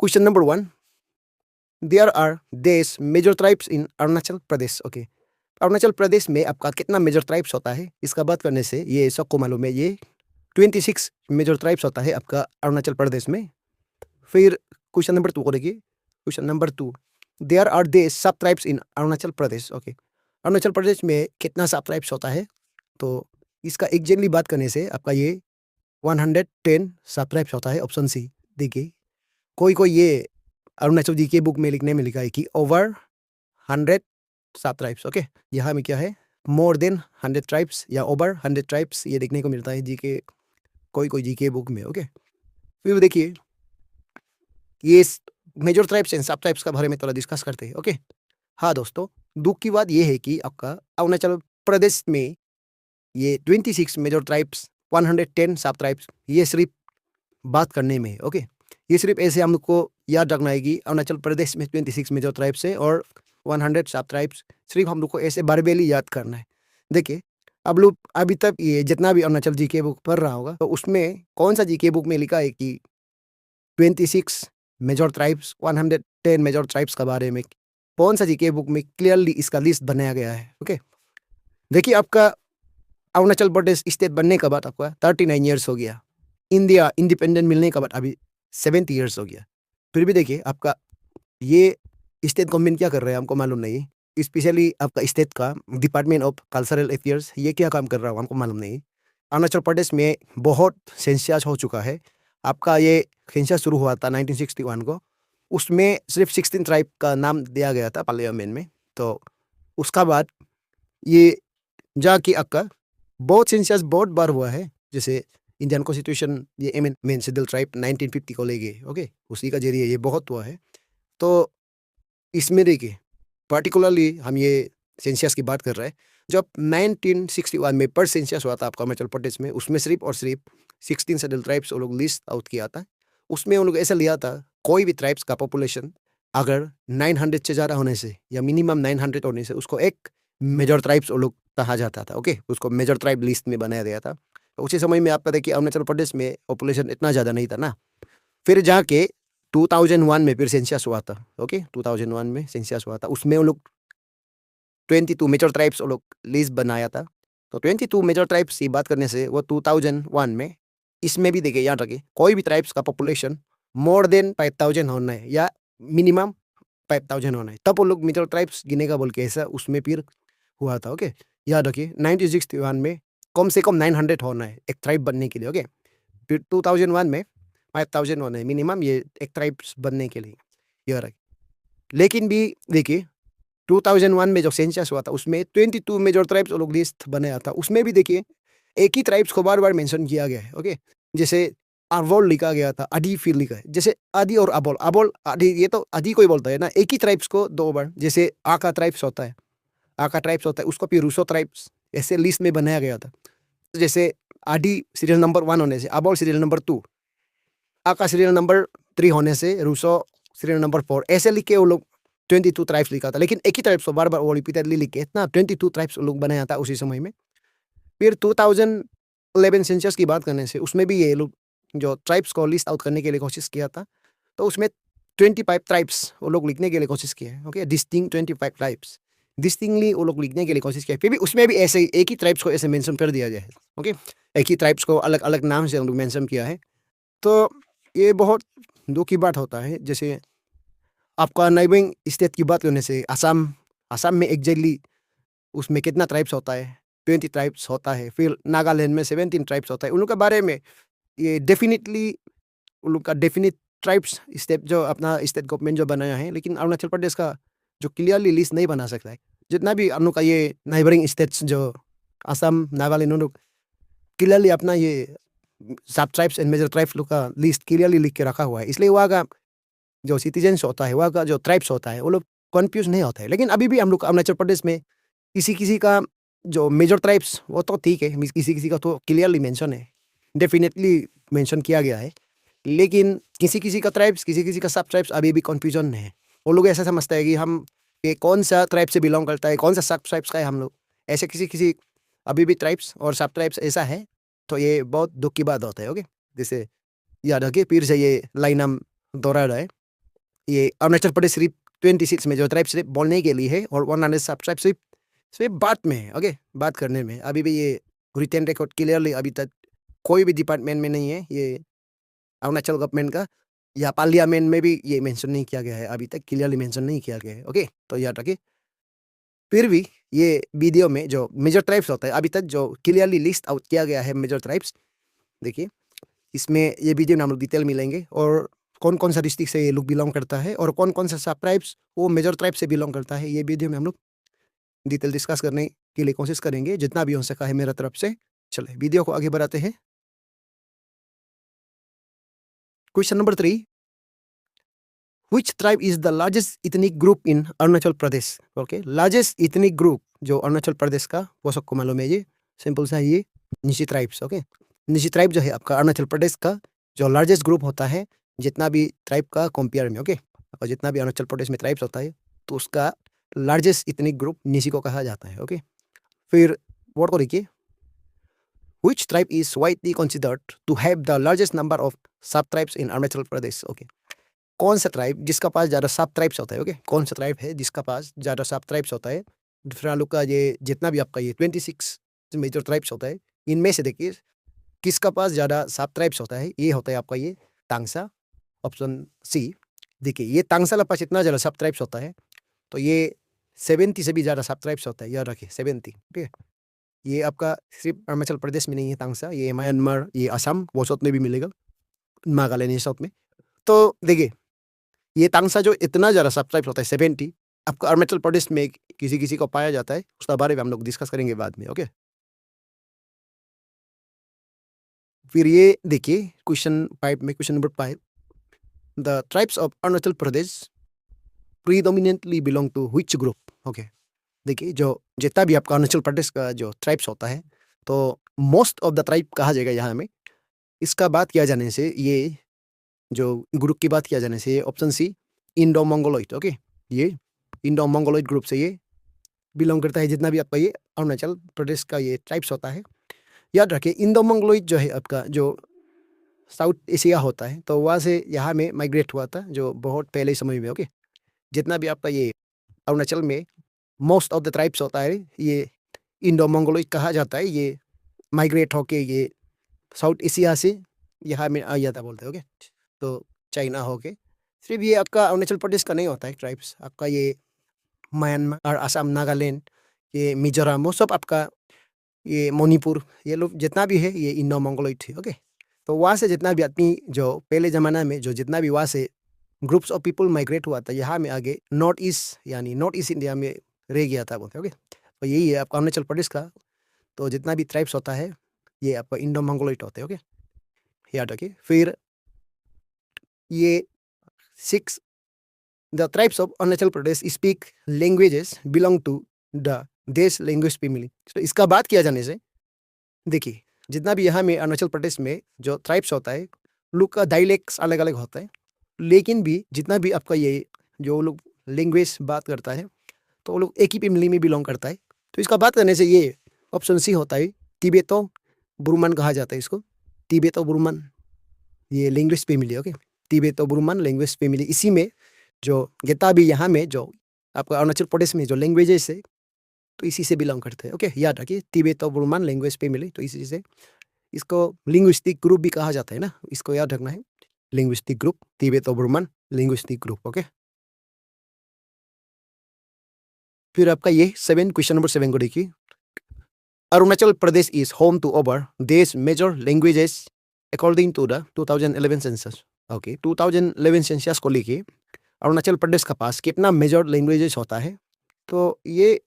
Question number 1, there are देश major tribes in Arunachal Pradesh. Okay, Arunachal Pradesh में आपका कितना मेजर ट्राइब्स होता है, इसका बात करने से ये सबको मालूम है, ये 26 मेजर ट्राइब्स होता है आपका अरुणाचल प्रदेश में। फिर क्वेश्चन नंबर 2 को देखिए। क्वेश्चन नंबर 2, देयर आर देश सब tribes in Arunachal Pradesh. Okay, Arunachal Pradesh में कितना सब ट्राइब्स होता है, तो इसका एग्जैक्टली बात करने से आपका ये 110 सब ट्राइब्स होता है। ऑप्शन सी देखिए, कोई कोई ये अरुणाचल जी के बुक में लिखने में लिखा है कि ओवर 100 सब ट्राइब्स। ओके, यहाँ में क्या है, मोर देन 100 ट्राइब्स या ओवर 100 ट्राइब्स, ये देखने को मिलता है जी के कोई कोई जी के बुक में। ओके, फिर देखिए ये मेजर ट्राइब्स एंड सब ट्राइब्स का बारे में थोड़ा डिस्कस करते हैं। ओके, हाँ दोस्तों, दुख की बात ये है कि आपका अरुणाचल प्रदेश में ये 26 मेजर ट्राइब्स, 110 सब ट्राइब्स, ये सिर्फ बात करने में है। ओके, ये सिर्फ ऐसे हम लोग को याद रखना है कि अरुणाचल प्रदेश में 26 मेजर ट्राइब्स है और 100 सब ट्राइब्स, सिर्फ हम लोग को ऐसे बारबेली याद करना है। देखिए, अब लोग अभी तक ये जितना भी अरुणाचल जी के बुक पढ़ रहा होगा, तो उसमें कौन सा जी के बुक में लिखा है कि 26 मेजर ट्राइब्स, 110 मेजर ट्राइब्स के बारे में कौन सा जी के बुक में क्लियरली इसका लिस्ट बनाया गया है। ओके, देखिए, आपका अरुणाचल प्रदेश स्टेट बनने के बाद आपका 39 ईयर्स हो गया, इंडिया इंडिपेंडेंट मिलने के बाद अभी 70 ईयर्स हो गया। फिर भी देखिए, आपका ये स्टेट गवर्नमेंट क्या कर रहा है हमको मालूम नहीं। स्पेशली आपका स्टेट का डिपार्टमेंट ऑफ कल्चरल अफेयर्स ये क्या काम कर रहा है हमको मालूम नहीं। अरुणाचल प्रदेश में बहुत सेंसस हो चुका है। आपका ये सेंसस शुरू हुआ था 1961 को, उसमें सिर्फ 16 ट्राइब का नाम दिया गया था पार्लियामेंट में। तो उसका बाद ये जाके आपका बहुत सेंसस बहुत बार हुआ है, जैसे इंडियन कॉन्स्टिट्यूशन ये एमेंडमेंट शेड्यूल ट्राइब 1950 को ले गए। ओके, उसी का जरिए ये बहुत हुआ है। तो इसमें देखिए, पर्टिकुलरली हम ये सेंसस की बात कर रहे हैं, जब 1961 में पर सेंसस हुआ था आपका अरुणाचल प्रदेश में, उसमें सिर्फ और सिर्फ 16 शेड्यूल ट्राइब्स वो लोग लिस्ट आउट किया था। उसमें उन लोग ऐसा लिया था, कोई भी ट्राइब्स का पॉपुलेशन अगर 900 से ज़्यादा होने से या मिनिमम 900 होने से उसको एक मेजर ट्राइब्स वो लोग कहा जाता था। ओके, उसको मेजर ट्राइब लिस्ट में बनाया गया था। तो उसी समय में आपका देखिए अरुणाचल प्रदेश में पॉपुलेशन इतना ज़्यादा नहीं था ना। फिर जाके 2001 में फिर सेंसस हुआ था। ओके, 2001 में सेंसस हुआ था, उसमें वो लोग 22 मेजर ट्राइब्स वो लोग लिस्ट बनाया था। तो 22 मेजर ट्राइब्स की बात करने से वो 2001 में, इसमें भी देखिए याद रखिए, कोई भी ट्राइब्स का पॉपुलेशन मोर देन 5000 होना है या मिनिमम 5000 होना है, तब वो लोग मेजर ट्राइब्स गिनेगा बोल के ऐसा उसमें फिर हुआ था। ओके, याद रखिए 1961 में कम से कम 900 होना है एक ट्राइब बनने के लिए। ओके, फिर 2001 में 5000 होना है मिनिमम ये एक ट्राइब्स बनने के लिए, याद रखिए। लेकिन भी देखिए 2001 में जो सेंसस हुआ था उसमें 22 मेजर ट्राइब्स वो लोग लिस्ट बनाया था। उसमें भी देखिए एक ही ट्राइब्स को बार बार मेंशन किया गया है। ओके, जैसे अरवल लिखा गया था, आदि फिर लिखा है, जैसे आदि और अबोल, अबोल आदि, ये तो आदि कोई बोलता है ना, एक ही ट्राइब्स को दो बार, जैसे आका ट्राइब्स होता है, आका ट्राइब्स होता है उसको फिर रूसो ट्राइब्स ऐसे लिस्ट में बनाया गया था। जैसे आदि सीरियल नंबर 1 होने से अबोल सीरियल नंबर 2, आका सीरियल नंबर 3 होने से रूसो सीरियल नंबर 4, ऐसे लिख के वो लोग 22 ट्राइब्स लिखा था। लेकिन एक ही ट्राइब्स को बार बार वो रिपीटेडली लिख के इतना 22 ट्राइब्स लोग बनाया था उसी समय में। फिर 2011 सेंसस की बात करने से उसमें भी ये लोग जो ट्राइब्स को लिस्ट आउट करने के लिए कोशिश किया था, तो उसमें 25 ट्राइब्स वो लोग लिखने के लिए कोशिश किया है। ओके, डिस्टिंक्ट 25 ट्राइब्स डिस्टिंक्टली वो लोग लिखने के लिए कोशिश किया, फिर भी उसमें भी ऐसे एक ही ट्राइब्स को ऐसे मेंशन कर दिया जाए। ओके, एक ही ट्राइब्स को अलग अलग नाम से हम लोग मेंशन किया है। तो ये बहुत दुख की बात होता है। जैसे आपका नाइबरिंग स्टेट की बात करने से असम, असम में एग्जैक्टली उसमें कितना ट्राइब्स होता है, 20 ट्राइब्स होता है। फिर नागालैंड में 17 ट्राइब्स होता है। उन लोग के बारे में ये डेफिनेटली उन लोग का डेफिनिट ट्राइब्स स्टेट जो अपना स्टेट गवर्नमेंट जो बनाया है, लेकिन अरुणाचल प्रदेश का जो क्लियरली लिस्ट नहीं बना सकता है। जितना भी हम लोग का ये नाइबरिंग स्टेट्स जो असम, नागालैंड, उन लोग क्लियरली अपना ये सब ट्राइब्स एंड मेजर ट्राइब्स लोग का लिस्ट क्लियरली लिख के रखा हुआ है, इसलिए वहाँ का जो सिटीजन्स होता है, वहाँ का जो ट्राइब्स होता है, वो लोग कन्फ्यूज नहीं होता है। लेकिन अभी भी हम लोग अरुणाचल प्रदेश में किसी किसी का जो मेजर ट्राइब्स वो तो ठीक है, किसी किसी का तो क्लियरली मेंशन है, डेफिनेटली मेंशन किया गया है। लेकिन किसी किसी का ट्राइब्स, किसी किसी का सब ट्राइब्स अभी भी कन्फ्यूजन है। वो लोग ऐसा समझता है कि हम ये कौन सा ट्राइब से बिलोंग करता है, कौन सा सब ट्राइब्स का है हम लोग, ऐसे किसी किसी अभी भी ट्राइब्स और सब ट्राइब्स ऐसा है। तो ये बहुत दुख की बात होता है। ओके, जैसे याद रखिए, फिर से ये लाइन हम दोहरा रहा है। ये अरुणाचल प्रदेश सिर्फ 26 मेजर ट्राइब सिर्फ बोलने के लिए है और 100 सब ट्राइब सिर्फ सिर्फ बात में है, ओके, बात करने में। अभी भी ये रिटन रिकॉर्ड क्लियरली अभी तक कोई भी डिपार्टमेंट में नहीं है, ये अरुणाचल गवर्नमेंट का या पार्लियामेंट में भी ये मेंशन नहीं किया गया है, अभी तक क्लियरली मेंशन नहीं किया गया है, ओके। तो याद रखिए। फिर भी ये वीडियो में जो मेजर ट्राइब्स होता है अभी तक जो क्लियरली लिस्ट आउट किया गया है मेजर ट्राइब्स, देखिए इसमें ये वीडियो में हम लोग डिटेल मिलेंगे और कौन कौन सा डिस्ट्रिक्ट से ये लोग बिलोंग करता है और कौन कौन सा सब ट्राइब्स वो मेजर ट्राइब से बिलोंग करता है, ये वीडियो में हम लोग डिटेल डिस्कस करने के लिए कोशिश करेंगे जितना भी हो सका है मेरा तरफ से। चले वीडियो को आगे बढ़ाते हैं। Question number 3, Which tribe is the largest ethnic group in Arunachal Pradesh? Okay, largest ethnic group जो अरुणाचल प्रदेश का, वो सबको मालूम है, ये सिंपल सा ये Nishi tribes, okay. Nishi tribe जो है आपका अरुणाचल प्रदेश का जो लार्जेस्ट ग्रुप होता है जितना भी ट्राइब का कंपेयर में, ओके। और जितना भी अरुणाचल प्रदेश में ट्राइब्स होता है तो उसका लार्जेस्ट इथनिक ग्रुप निशी को कहा जाता है, ओके। फिर वर्ड को देखिए, Which tribe is widely considered to have the largest number of sub-tribes in Arunachal Pradesh? Okay, कौन सा ट्राइब जिसका पास ज़्यादा सब ट्राइब्स होता है, ओके, कौन सा ट्राइब है जिसका पास ज़्यादा सब ट्राइब्स होता है? फिर लोग का ये जितना भी आपका ये 26 मेजर ट्राइब्स होता है, इनमें से देखिए किसका पास ज़्यादा सब ट्राइब्स होता है? ये होता है आपका ये तांगसा, ऑप्शन सी। देखिए ये तांगसा के पास इतना ज़्यादा सब ट्राइब्स होता है तो ये 70 से भी ज़्यादा सब ट्राइब्स होता है, याद रखिए 70, ठीक है। ये आपका सिर्फ अरुणाचल प्रदेश में नहीं है तांगसा, ये म्यांमार, ये असम, वो साउथ में भी मिलेगा, नागालैंड ये साउथ में। तो देखिए ये तांगसा जो इतना ज़्यादा सब्सक्राइब होता है 70, आपको अरुणाचल प्रदेश में किसी किसी को पाया जाता है, उसका बारे में हम लोग डिस्कस करेंगे बाद में, ओके। फिर ये देखिए क्वेश्चन 5 में, question number 5, the tribes of Arunachal Pradesh predominantly belong to which group? Okay, देखिए जो जितना भी आपका अरुणाचल प्रदेश का जो ट्राइब्स होता है तो मोस्ट ऑफ द ट्राइब कहा जाएगा यहाँ में। इसका बात किया जाने से ये जो ग्रुप की बात किया जाने से option C Indo Mongoloid, okay, ये इंडो मंगोलॉइड ग्रुप से ये बिलोंग करता है जितना भी आपका ये अरुणाचल प्रदेश का ये ट्राइब्स होता है। याद रखिए इंडो मंगोलॉइड जो है आपका जो साउथ एशिया होता है तो वहाँ से यहाँ में माइग्रेट हुआ था जो बहुत पहले समय में, ओके। जितना भी आपका ये अरुणाचल में मोस्ट ऑफ द ट्राइब्स होता है ये इंडो मंगोलॉइड कहा जाता है, ये माइग्रेट होके ये साउथ एशिया से यहाँ में आ जाता बोलते हैं, ओके। तो चाइना होके सिर्फ ये आपका अरुणाचल प्रदेश का नहीं होता है ट्राइब्स, आपका ये म्यांमार, असम, नागालैंड, ये मिजोरम, वो सब आपका ये मणिपुर, ये लोग जितना भी है ये इंडो मंगोलॉइड है, ओके। तो वहाँ से जितना भी आदमी जो पहले ज़माना में जो जितना भी वहाँ से ग्रुप्स ऑफ पीपल माइग्रेट हुआ था यहाँ में आगे नॉर्थ ईस्ट यानी नॉर्थ ईस्ट इंडिया में रह गया था बोलते, ओके। तो यही है आपका अरुणाचल प्रदेश का, तो जितना भी ट्राइब्स होता है ये आपका इंडो मंगोलॉइड होते हैं, ओके, याद रखिए। फिर ये 6, the tribes of Arunachal Pradesh speak languages belong to the देश लैंग्वेज फैमिली। तो इसका बात किया जाने से देखिए जितना भी यहाँ में अरुणाचल प्रदेश में जो ट्राइब्स होता है लोग का डायलेक्ट्स अलग अलग होता है, लेकिन भी जितना भी आपका ये जो लोग लैंग्वेज बात करता है तो वो लोग एक ही फैमिली में बिलोंग करता है। तो इसका बात करने से ये ऑप्शन सी होता है, तिब्बतो बुर्मन कहा जाता है इसको, तिब्बतो बुर्मन ये language family, okay, Tibeto Burman language family. इसी में जो जितना भी यहाँ में जो आपका अरुणाचल प्रदेश में जो लैंग्वेजेस है तो इसी से बिलोंग करते हैं, ओके। याद रखिए तिब्बतो बुर्मन लैंग्वेज फैमिली, तो इसी से इसको लिंग्विस्टिक ग्रुप भी कहा जाता है ना, इसको याद रखना है, linguistic group, Tibeto Burman linguistic group, okay. फिर आपका ये 7, क्वेश्चन नंबर 7 को देखिए, Arunachal Pradesh is home to over देश major languages according to the 2011 census. Okay, 2011 census को लेके अरुणाचल प्रदेश का पास कितना मेजर लैंग्वेजेस होता है? तो ये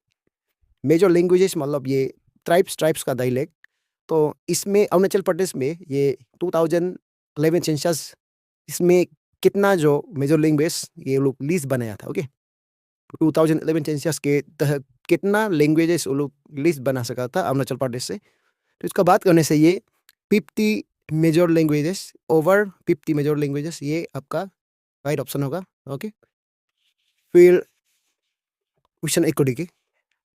मेजर लैंग्वेजेस मतलब ये ट्राइब्स का डायलेक्ट, तो इसमें अरुणाचल प्रदेश में ये 2011 सेंसस इसमें कितना जो मेजर लैंग्वेज ये लोग लिस्ट बनाया था, ओके। 2011 सेंसस के तहत कितना लैंग्वेजेस वो लोग लिस्ट बना सका था अरुणाचल प्रदेश से, तो इसका बात करने से ये 50 major languages, over 50 major languages, ये आपका राइट ऑप्शन होगा, ओके। फिर क्वेश्चन 1 को देखिए,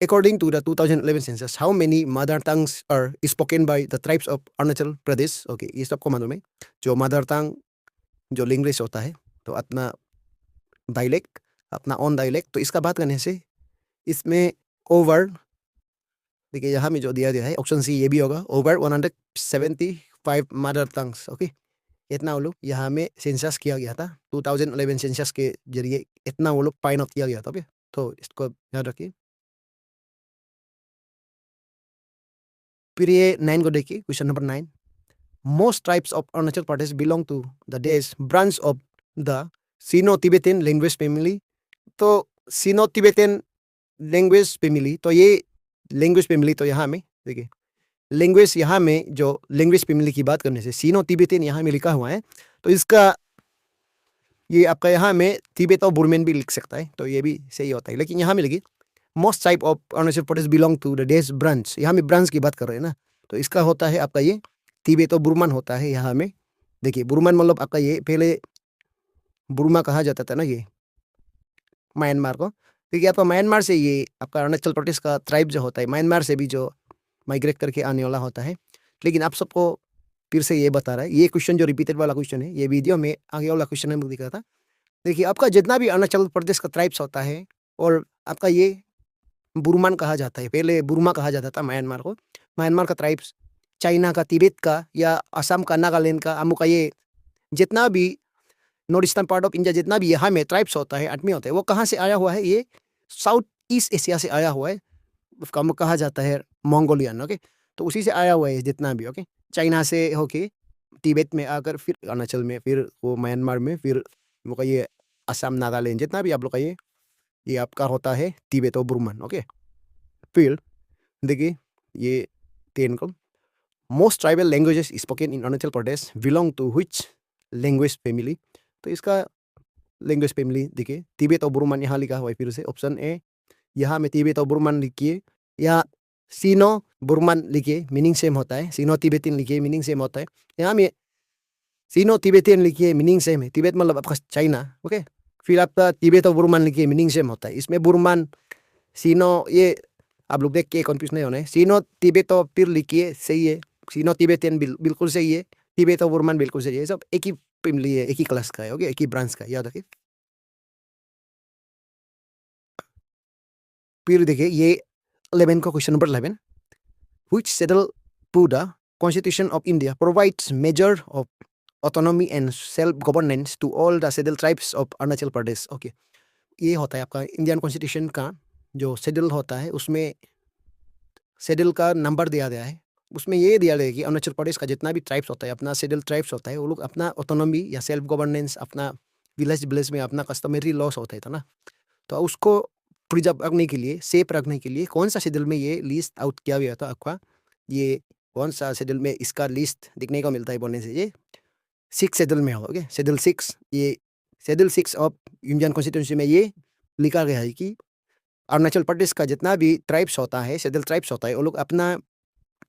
according to the 2011 census how many mother tongues are spoken by the tribes of Arunachal Pradesh? Okay, ये सबको मालूम है जो मदर टंग जो लैंग्वेज होता है तो अपना डायलेक्ट, अपना ओन डायलेक्ट। तो इसका बात करने से इसमें ओवर, देखिए यहाँ में जो दिया गया है ऑप्शन सी ये भी होगा, ओवर 175 मदर टंग्स। ओके, इतना वो लोग यहाँ में सेंसस किया गया था 2011 सेंसस के जरिए, इतना वो लोग फाइंड आउट किया गया था। ओके, तो इसको याद रखिए। फिर ये 9 को देखिए, question number 9। Most tribes of Arunachal Pradesh belong to the these branch of the Sino Tibetan language family. तो सीनो तिब्बतियन लैंग्वेज फैमिली, तो ये लैंग्वेज फैमिली, तो यहाँ में देखिए लैंग्वेज, यहाँ में जो लैंग्वेज फैमिली की बात करने से सीनो तिब्बतियन यहाँ में लिखा हुआ है, तो इसका ये आपका यहाँ में तिब्बत और बुर्मेन भी लिख सकता है, तो ये भी सही होता है। लेकिन यहाँ में लिखिए most type of Arunachal Pradesh belong to the these branch, यहाँ में ब्रांच की बात कर रहे हैं ना, तो इसका होता है आपका ये तिब्बत और बुर्मन होता है। यहाँ में देखिए बुर्मन मतलब आपका ये पहले बुर्मा कहा जाता था ना, ये म्यांमार को। देखिए आपका म्यांमार से ये आपका अरुणाचल प्रदेश का ट्राइब जो होता है, म्यांमार से भी जो माइग्रेट करके आने वाला होता है। लेकिन आप सबको फिर से ये बता रहा है, ये क्वेश्चन जो रिपीटेड वाला क्वेश्चन है, ये वीडियो में आगे वाला क्वेश्चन में दिख रहा था। देखिए आपका जितना भी अरुणाचल प्रदेश का ट्राइब्स होता है, और आपका ये बुर्मन कहा जाता है, पहले बुर्मा कहा जाता था म्यांमार को। म्यांमार का ट्राइब्स चाइना का, तिब्बत का, या असम का, नागालैंड का, अमू का, ये जितना भी north eastern part of India जितना भी यहाँ में ट्राइब्स होता है, आदमी होता है, वो कहाँ से आया हुआ है? ये साउथ ईस्ट एशिया से आया हुआ है, उसका कहा जाता है मंगोलियन। ओके, तो उसी से आया हुआ है जितना भी। ओके, चाइना से होके तिब्बत में आकर फिर अरुणाचल में, फिर वो म्यांमार में, फिर वो का ये असम, नागालैंड, जितना भी आप लोग का ये आपका होता है तिब्बत और बुर्मन। ओके, फिर देखिए ये 10 को most tribal languages spoken in Arunachal Pradesh belong to which language family. तो इसका लैंग्वेज फैमिली देखिए तिब्बत और बुर्मन यहाँ लिखा हुआ है। फिर से ऑप्शन ए, यहाँ में तिब्बत और बुर्मन लिखिए, या सीनो बुर्मन लिखिए, मीनिंग सेम होता है। सीनो तिब्बतियन लिखिए, मीनिंग सेम होता है। यहाँ में सीनो तिब्बतियन लिखिए, मीनिंग सेम है। तिब्बत मतलब आपका चाइना। ओके, फिर आपका तिब्बत और बुर्मन लिखिए, मीनिंग सेम होता है। इसमें बुर्मन, सीनो, ये आप लोग देख के कंफ्यूज नहीं होना है। सीनो तिब्बत और फिर लिखिए, सही है। सीनो तिब्बतियन बिल्कुल सही है, तिब्बत और बुर्मन बिल्कुल सही है। सब एक ही फैमिली है, एक ही क्लास का है। ओके, एक ही ब्रांच का, याद रखिए। फिर देखिए ये 11 का question number 11, which schedule to the Constitution of India provides measure of autonomy and self-governance to all the scheduled tribes of Arunachal Pradesh। Okay, ये होता है आपका इंडियन कॉन्स्टिट्यूशन का जो शेड्यूल होता है, उसमें शेड्यूल का नंबर दिया गया है। उसमें ये दिया गया है कि अरुणाचल प्रदेश का जितना भी ट्राइब्स होता है, अपना शेड्यूल ट्राइब्स होता है, वो लोग अपना ऑटोनॉमी या सेल्फ गवर्नेंस, अपना विलेज विलेज में अपना कस्टमरी लॉस होता है था ना, तो उसको प्रिजर्व रखने के लिए, सेफ रखने के लिए कौन सा शेड्यूल में ये लिस्ट आउट किया गया था आपका, ये कौन सा शेड्यूल में इसका लिस्ट दिखने को मिलता है बोलने से, ये 6 शेड्यूल में होगा। शेड्यूल 6, ये शेड्यूल 6 ऑफ इंडियन कॉन्स्टिट्यूशन में ये लिखा गया है कि अरुणाचल प्रदेश का जितना भी ट्राइब्स होता है, शेड्यूल ट्राइब्स होता है, वो लोग अपना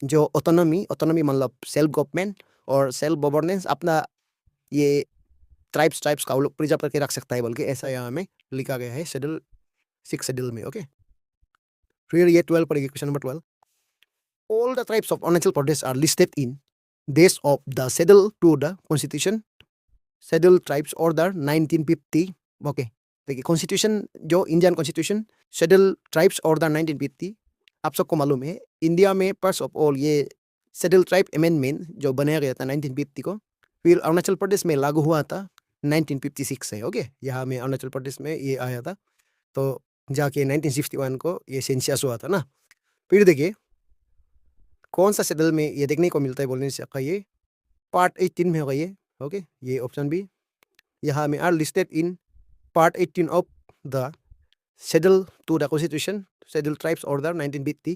जो ऑटोनॉमी मतलब सेल्फ गवर्नमेंट और सेल्फ गवर्नेंस, अपना ये ट्राइब्स का वो लोग प्रिजर्व करके रख सकता है, बल्कि ऐसा यहाँ में लिखा गया है शेड्यूल 6 शेड्यूल में। ओके, फिर ये 12 पड़ेगी, question number 12। All the tribes of Arunachal Pradesh are listed in these of the schedule to the constitution schedule tribes order 1950। Okay, देखिए कॉन्स्टिट्यूशन जो Indian constitution schedule tribes order 1950, आप सबको मालूम है इंडिया में फर्स्ट ऑफ ऑल ये शेड्यूल ट्राइब अमेंडमेंट जो बनाया गया था 1950 को, फिर अरुणाचल प्रदेश में लागू हुआ था 1956 से। ओके, यहाँ में अरुणाचल प्रदेश में ये आया था, तो जाके 1961 को ये सेंसस हुआ था ना। फिर देखिए कौन सा शेड्यूल में ये देखने को मिलता है बोलने से आपका ये पार्ट 18 में होगा ये। ओके, ये ऑप्शन बी, यहाँ में are listed in part 18 of the schedule to the constitution schedule tribes order 1950,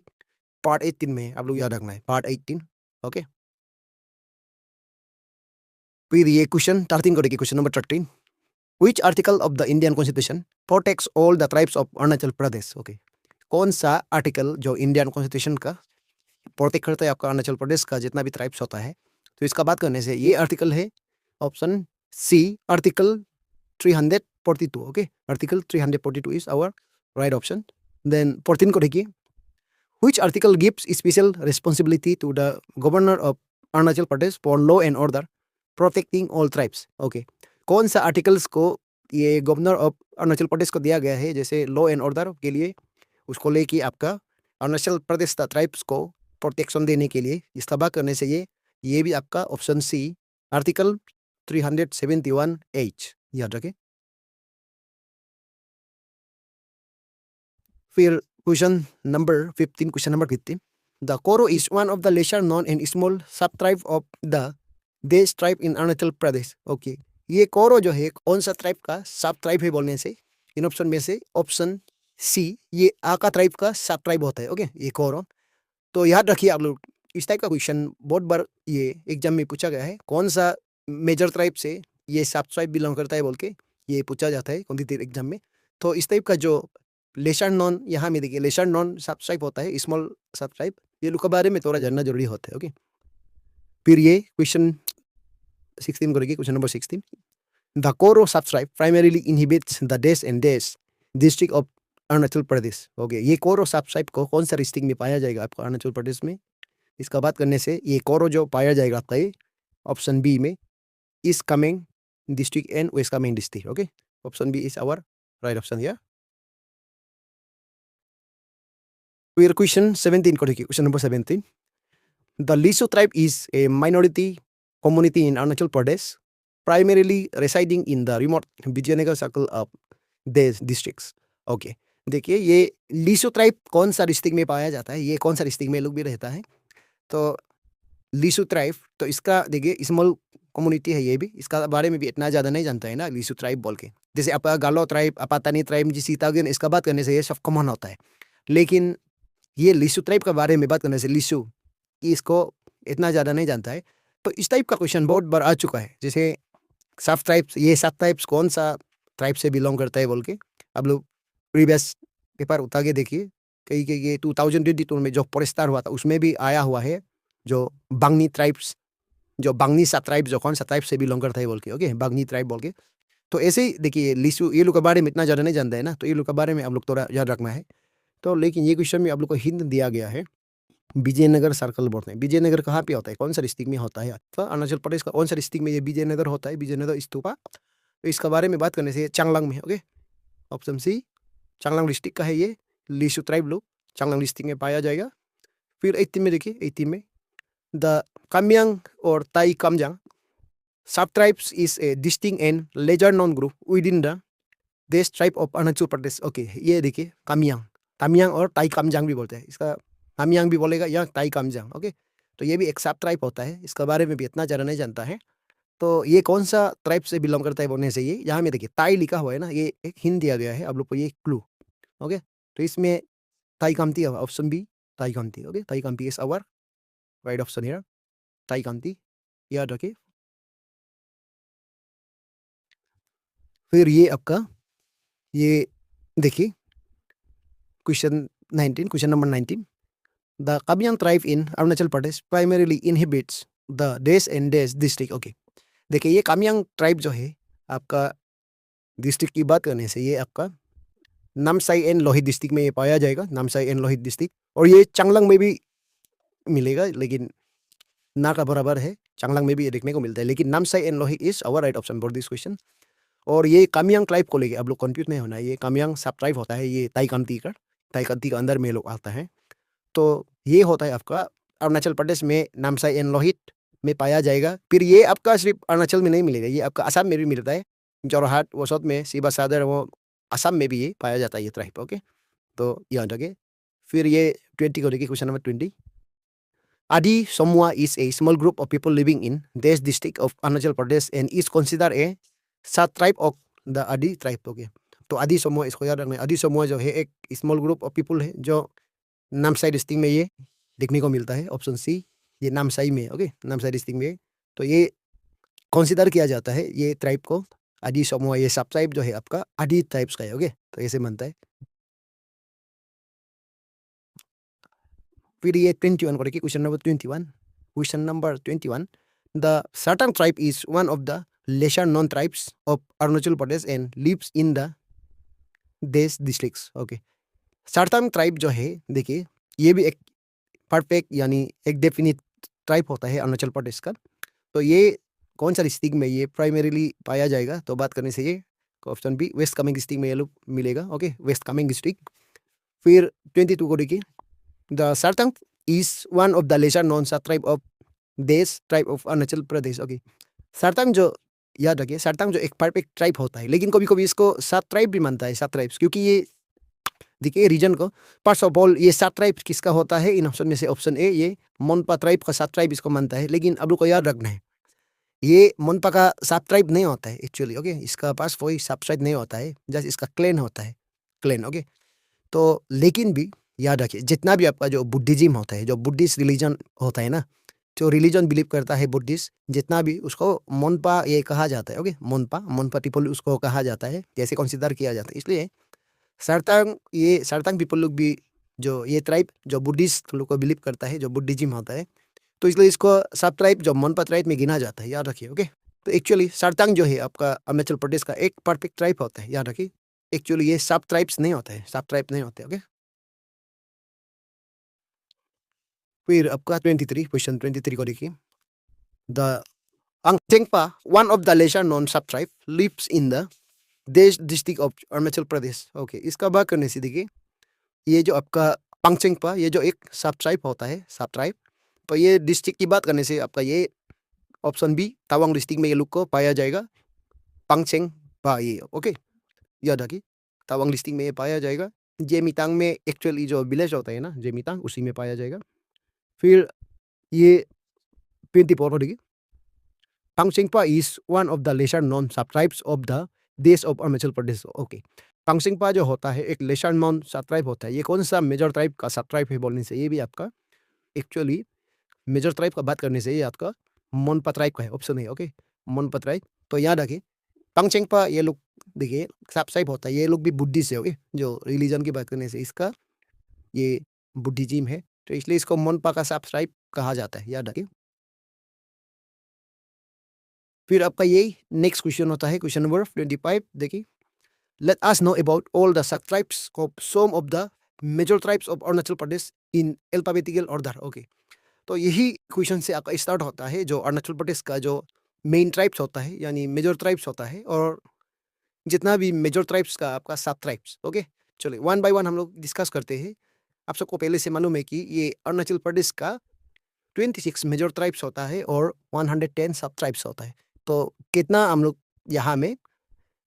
part 18 में आप लोग याद रखना है, पार्ट 18। ओके, फिर ये क्वेश्चन 13 को देखिए, question number 13, Which article of the Indian Constitution protects all the tribes of Arunachal Pradesh? Okay, कौन सा आर्टिकल जो इंडियन कॉन्स्टिट्यूशन का प्रोटेक्ट करता है आपका अरुणाचल प्रदेश का जितना भी ट्राइब्स होता है, तो इसका बात करने से ये आर्टिकल है option C, article 342। Okay, article 342 is our right option. Then 14 को देखिए, Which article gives special responsibility to the governor of Arunachal Pradesh for law and order protecting all tribes? Okay, कौन सा आर्टिकल्स को ये governor of Arunachal प्रदेश को दिया गया है, जैसे लॉ एंड ऑर्डर के लिए उसको लेके आपका अरुणाचल प्रदेश ट्राइब्स को प्रोटेक्शन देने के लिए इस्तेमाल करने से ये भी आपका ऑप्शन सी आर्टिकल 371H याद रखें। फिर question number 15 the Koro is one of the lesser known and small sub tribe of the देश tribe in Arunachal Pradesh. Okay, ये कोरो जो है कौन सा ट्राइब का सब ट्राइब है बोलने से इन ऑप्शन में से ऑप्शन सी ये आका ट्राइब का सब ट्राइब होता है। ओके, ये कोरो तो याद रखिए आप लोग, इस टाइप का क्वेश्चन बहुत बार ये एग्जाम में पूछा गया है, कौन सा मेजर ट्राइब से ये सब ट्राइब बिलोंग करता है बोल के ये पूछा जाता है कॉम्पिटिटिव एग्जाम में। तो इस टाइप का जो लेसर नॉन यहाँ में देखिए लेसर नॉन सब ट्राइब होता है, स्मॉल सब ट्राइब, ये लोग के बारे में थोड़ा जानना जरूरी होता है। ओके, फिर ये क्वेश्चन 16 को देखिए, क्वेश्चन नंबर 16 द कोरो सब ट्राइब प्राइमरीली इनहिबिट्स द देश एंड देश district of Arunachal Pradesh. Okay, ये कोरो सब ट्राइब को कौन सा डिस्ट्रिक्ट में पाया जाएगा आपको अरुणाचल प्रदेश में, इसका बात करने से ये कोरो जो पाया जाएगा आपका ये ऑप्शन बी में east Kameng district and west Kameng district. Okay, option B is our right option here. फिर क्वेश्चन 17 को देखिए, question number 17 the Lisu tribe is a minority community in Arunachal Pradesh, primarily residing in the remote Vijayanagar circle of these districts. Okay, देखिए ये लिसो tribe कौन सा district में पाया जाता है, ये कौन सा डिस्ट्रिक्ट में लोग भी रहता है। तो लिसो ट्राइब तो इसका देखिए स्मॉल कम्युनिटी है, ये भी इसका बारे में भी इतना ज़्यादा नहीं जानता है ना लिसो ट्राइब बोल के। जैसे आपका गालो ट्राइब, अपातानी ट्राइब, जी सीतागन, इसका बात करने से ये सब कॉमन होता है, लेकिन ये लिसो ट्राइब के बारे में बात करने से लिसो इसको इतना ज़्यादा नहीं जानता है। तो इस टाइप का क्वेश्चन बहुत बार आ चुका है, जैसे सब ट्राइब्स, ये सब ट्राइब्स कौन सा ट्राइब से बिलोंग करता है बोल के आप लोग प्रीवियस पेपर उठा के देखिए, कहीं के ये 2022 में जो पुरस्कार हुआ था उसमें भी आया हुआ है, जो बांगनी ट्राइब्स, जो बांगनी सब ट्राइब जो कौन सा ट्राइब से बिलोंग करता है बोल के। ओके, बांगनी ट्राइब बोल के। तो ऐसे ही देखिए लिसू ये लोग के बारे में इतना ज़्यादा नहीं जानता है ना, तो ये लोग के बारे में आप लोग थोड़ा याद रखना है। तो लेकिन ये क्वेश्चन में आप लोग को हिंट दिया गया है, विजयनगर सर्कल बोलते हैं। विजयनगर कहाँ पे होता है, कौन सा डिस्ट्रिक्ट में होता है, तो अरुणाचल प्रदेश का कौन सा डिस्ट्रिक्ट में ये विजयनगर होता है, विजयनगर स्तूपा। तो इसका बारे में बात करने से चांगलांग में। Okay, option C Changlang district का है ये, लिसु ट्राइब लोग चांगलांग डिस्ट्रिक्ट में पाया जाएगा। फिर 18 में देखिए, 18 में द कामयांग और ताई कामजांग सब tribes is a distinct and lesser known group within the देश tribe of Arunachal Pradesh. Okay, ये देखिए कामयांग, कामयांग और ताई कामजांग भी बोलते हैं, इसका कामयांग भी बोलेगा या ताई कामजांग। ओके, तो ये भी एक सब ट्राइब होता है, इसका बारे में भी इतना ज़्यादा नहीं जानता है। तो ये कौन सा ट्राइब से बिलोंग करता है बोलने से ये यहाँ में देखिए ताई लिखा हुआ है ना, ये एक हिंट दिया गया है आप लोग को, ये क्लू। ओके, तो इसमें ताई कामती ऑप्शन बी ताई Khamti. Okay, Tai Khamti is our right option here, Tai Khamti याद रखिए। फिर ये आपका ये देखिए question 19, question number 19 the Khamyang tribe in Arunachal Pradesh primarily inhibits the देश एंड देश डिस्ट्रिक्ट। ओके, देखिए ये कामयांग ट्राइब जो है आपका डिस्ट्रिक्ट की बात करने से ये आपका नामसाई एंड लोहित डिस्ट्रिक्ट में ये पाया जाएगा, नामसाई एंड लोहित डिस्ट्रिक्ट। और ये चांगलांग में भी मिलेगा, लेकिन ना का बराबर है, चांगलांग में भी ये देखने को मिलता है, लेकिन Namsai and Lohit is our right option for this question. और ये कामयांग ट्राइब को लेके आप लोग कंफ्यूज नहीं होना है, ये कामयांग सब ट्राइब होता है, ये ताईकांती का अंदर में लोग आता है। तो ये होता है आपका अरुणाचल प्रदेश में नामसाई एंड लोहित में पाया जाएगा। फिर ये आपका सिर्फ अरुणाचल में नहीं मिलेगा, ये आपका असम में भी मिलता है, जोरहाट वसत में, शिवसागर वो असम में भी ये पाया जाता है ये ट्राइब। ओके, तो याद रखिए। फिर ये 20 को देखिए, question number 20 Adi Somua is a small group of people living in this district of Arunachal Pradesh and is considered a sub-tribe of the Adi tribe। Okay, तो आदि समूह इसको याद रखना है, आदि समूह जो है एक स्मॉल ग्रुप ऑफ पीपल है जो नामसाई डिस्ट्रिक्ट में ये देखने को मिलता है, ऑप्शन सी ये नामसाई में। ओके, नामसाई डिस्ट्रिक्ट में, तो ये कंसिडर किया जाता है ये ट्राइब को आदि समूह, ये सब ट्राइब जो है आपका आदि ट्राइब्स का है। ओके, तो ऐसे मानता है। फिर ये 21 को देखिए, question number 21, question number 21 the Sartang tribe is one of the lesser known tribes of Arunachal Pradesh and lives in the these districts. Okay, Sartang tribe जो है देखिए ये भी एक परफेक्ट यानी एक डेफिनिट ट्राइब होता है अरुणाचल प्रदेश का। तो ये कौन सा डिस्ट्रिक्ट में ये प्राइमरीली पाया जाएगा, तो बात करने से ये option B West Kameng district में ये लोग मिलेगा। Okay, West Kameng district. फिर 22 को देखिए, the Sartang is one of the lesser non sub tribe of देश tribe of Arunachal Pradesh. Okay, Sartang जो याद रखिए, सारतंग जो एक परफेक्ट ट्राइब होता है, लेकिन कभी कभी इसको सात ट्राइब भी मानता है, सात ट्राइब्स, क्योंकि ये देखिए रीजन को फर्स्ट ऑफ ऑल ये सात ट्राइब किसका होता है इन ऑप्शन में से ऑप्शन ए, ये मोनपा ट्राइब का सात ट्राइब इसको मानता है। लेकिन अब लोग को याद रखना है, ये मोनपा का सब ट्राइब नहीं होता है एक्चुअली। ओके, इसका पास कोई सब ट्राइब नहीं होता है, जस्ट इसका क्लैन होता है, क्लैन। ओके, तो लेकिन भी याद रखिए, जितना भी आपका जो बुद्धिज्म होता है, जो बुद्धिस्ट रिलीजन होता है ना, जो रिलीजन बिलीव करता है बुद्धिस्ट, जितना भी उसको मोनपा ये कहा जाता है। ओके, मोनपा पीपल उसको कहा जाता है, जैसे कंसिडर किया जाता है। इसलिए सारतांग पीपल लोग भी, जो ये ट्राइब जो बुद्धिस्ट लोग को बिलीव करता है, जो बुद्धिज्म होता है, तो इसलिए इसको सब ट्राइब जो मोनपा ट्राइब में गिना जाता है, याद रखिए। ओके, तो एक्चुअली सारतांग जो है आपका अरुणाचल प्रदेश का एक परफेक्ट ट्राइब होता है, याद रखिए। एक्चुअली ये सब ट्राइब्स नहीं होता है, सब ट्राइब नहीं होते। ओके, फिर आपका 23 क्वेश्चन 23 को देखिए, the Angchengpa one of the lesser non sub tribe lives in the देश district of Arunachal Pradesh. Okay, इसका बात करने से देखिए, ये जो आपका पंगचेंगपा, ये जो एक सब ट्राइब होता है, सब ट्राइब, तो ये डिस्ट्रिक्ट की बात करने से आपका ये ऑप्शन बी तवांग डिस्ट्रिक्ट में ये लोग को पाया जाएगा, पंगचेंगपा ये। ओके, याद रखिए, तवांग डिस्ट्रिक्ट में ये पाया जाएगा। जेमितांग में एक्चुअली जो विलेज होता है ना, जेमितांग, उसी में पाया जाएगा। फिर ये 24 को देखिए, Pangchengpa is one of the lesser non sub tribes of the देश ऑफ अरुणाचल प्रदेश। ओके, पंगचेंगपा जो होता है एक लेसर नॉन सब ट्राइब होता है। ये कौन सा मेजर ट्राइब का सब ट्राइब है बोलने से, ये भी आपका एक्चुअली मेजर ट्राइब का बात करने से ये आपका मोनपा ट्राइब का है, ऑप्शन है। Okay, Monpa tribe. तो याद रखिए, पंगचेंगपा ये लोग देखिए सब ट्राइब होता है, ये लोग भी बुद्धिस्ट है। ओके, जो रिलीजन की बात करने से इसका ये बुद्धिज्म है, तो इसलिए इसको मोनपा का सब ट्राइब कहा जाता है, याद रखिए। फिर आपका यही नेक्स्ट क्वेश्चन होता है, क्वेश्चन नंबर 25। देखिए, let us know about all the sub tribes of some of the major tribes of Arunachal Pradesh in alphabetical order. Okay, तो यही क्वेश्चन से आपका स्टार्ट होता है, जो अरुणाचल प्रदेश का जो मेन ट्राइब्स होता है, यानी मेजर ट्राइब्स होता है, और जितना भी मेजर ट्राइब्स का आपका सब ट्राइब्स। ओके, चलिए वन बाय वन हम लोग डिस्कस करते हैं। आप सबको पहले से मालूम है कि ये अरुणाचल प्रदेश का 26 मेजर ट्राइब्स होता है और 110 सब ट्राइब्स होता है। तो कितना हम लोग यहाँ में,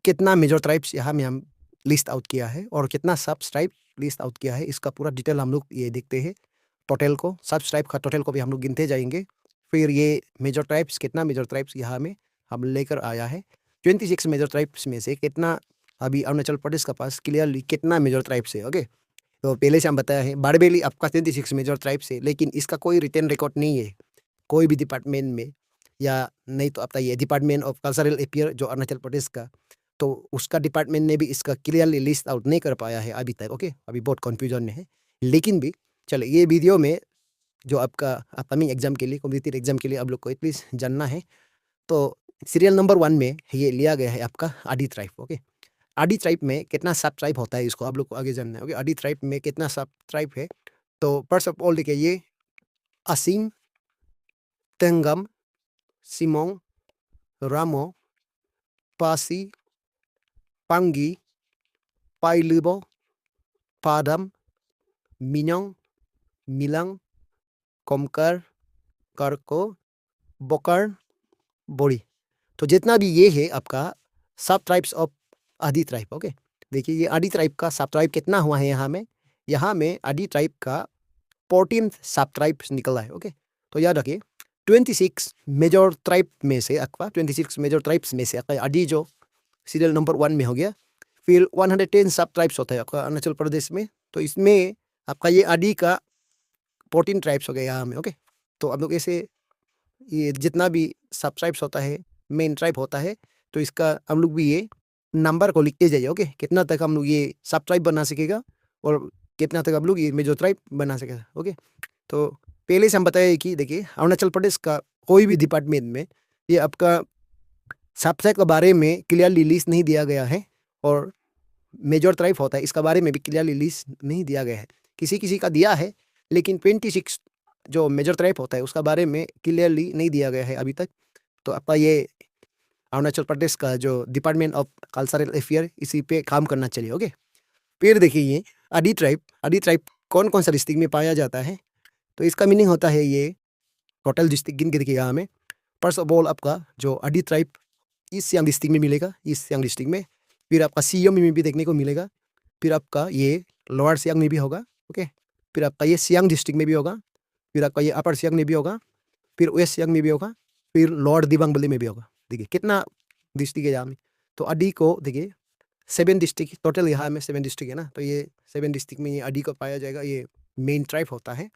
कितना मेजर ट्राइब्स यहाँ में हम लिस्ट आउट किया है और कितना सब ट्राइब लिस्ट आउट किया है, इसका पूरा डिटेल हम लोग ये देखते हैं। टोटल को, सब ट्राइब का टोटल को भी हम लोग गिनते जाएंगे। फिर ये मेजर ट्राइब्स, कितना मेजर ट्राइब्स यहाँ में हम लेकर आया है, 26 मेजर ट्राइब्स में से कितना अभी अरुणाचल प्रदेश का पास क्लियरली कितना मेजर ट्राइब्स है। ओके, तो पहले से हम बताया है, बारबेली आपका 26 मेजर ट्राइब्स है, लेकिन इसका कोई रिटर्न रिकॉर्ड नहीं है कोई भी डिपार्टमेंट में, या नहीं तो आपका ये डिपार्टमेंट ऑफ कल्चरल अफेयर जो अरुणाचल प्रदेश का, तो उसका डिपार्टमेंट ने भी इसका क्लियरली लिस्ट आउट नहीं कर पाया है अभी तक। ओके, अभी बहुत कन्फ्यूजन में है। लेकिन भी चलो, ये वीडियो में जो आपका अपकमिंग एग्जाम के लिए, कॉम्पिटिटिव एग्जाम के लिए आप लोग को एटलीस्ट जानना है, तो सीरियल नंबर 1 में ये लिया गया है आपका आदि ट्राइब। ओके, आदि ट्राइब में कितना सब ट्राइब होता है, इसको आप लोग को आगे जानना है। ओके, आदि ट्राइब में कितना सब ट्राइब है, तो फर्स्ट ऑफ ऑल देखिए, ये असीम, तेंगम, सिमोंग, रामो, पासी, पांगी, पाइलिबो, पादम, मिनोंग, मिलंग, कोमकर, करको, बोकर, बोरी। तो जितना भी ये है आपका सब ट्राइब्स ऑफ आदि ट्राइब। ओके, देखिए ये आदि ट्राइब का सब ट्राइब कितना हुआ है यहाँ में आदि ट्राइब का 14 सब ट्राइब्स निकला है। ओके, तो याद रखिए, 26 मेजर ट्राइब में से आपका 26 मेजर ट्राइब्स में से आपका आदि जो सीरियल नंबर 1 में हो गया। फिर 110 सब ट्राइब्स होता है आपका अरुणाचल प्रदेश में, तो इसमें आपका ये आदि का 14 ट्राइब्स हो गया यहाँ में। ओके, तो आप लोग ऐसे ये जितना भी सब ट्राइब्स होता है, मेन ट्राइब होता है, तो इसका हम लोग भी ये नंबर को लिखते जाइए। ओके, कितना तक हम लोग ये सब ट्राइब बना सकेगा और कितना तक हम लोग ये मेजर ट्राइब बना सकेगा। ओके, तो पहले से हम बताए कि देखिए, अरुणाचल प्रदेश का कोई भी डिपार्टमेंट में ये आपका सब ट्राइब के बारे में क्लियरली लिस्ट नहीं दिया गया है, और मेजर ट्राइब होता है इसका बारे में भी क्लियरली लिस्ट नहीं दिया गया है। किसी किसी का दिया है, लेकिन 26 जो मेजर ट्राइब होता है उसका बारे में क्लियरली नहीं दिया गया है अभी तक। तो आपका ये अरुणाचल प्रदेश का जो डिपार्टमेंट ऑफ कल्चरल अफेयर इसी पे काम करना चाहिए। ओके, फिर देखिए ये आदि ट्राइब कौन कौन सा डिस्ट्रिक्ट में पाया जाता है, तो इसका मीनिंग होता है ये टोटल डिस्ट्रिक्ट गिन के देखिए यहाँ में। फर्स्ट ऑफ ऑल आपका जो आदि ट्राइब ईस्ट सियांग डिस्ट्रिक्ट में मिलेगा, ईस्ट सियांग डिस्ट्रिक्ट में। फिर आपका सियोमी में भी देखने को मिलेगा। फिर आपका ये लोअर सियांग में भी होगा। ओके, फिर आपका ये सियांग डिस्ट्रिक्ट में भी होगा। फिर आपका ये अपर सियांग में भी होगा। फिर वेस्ट सियांग में भी होगा। फिर लोअर दिबांग वैली में भी होगा। देखिए कितना डिस्ट्रिक्ट है यहाँ में। तो आदि को देखिए 7 डिस्ट्रिक्ट टोटल, यहाँ में 7 डिस्ट्रिक्ट है ना, तो ये 7 डिस्ट्रिक्ट में ये आदि को पाया जाएगा। ये मेन ट्राइब होता है।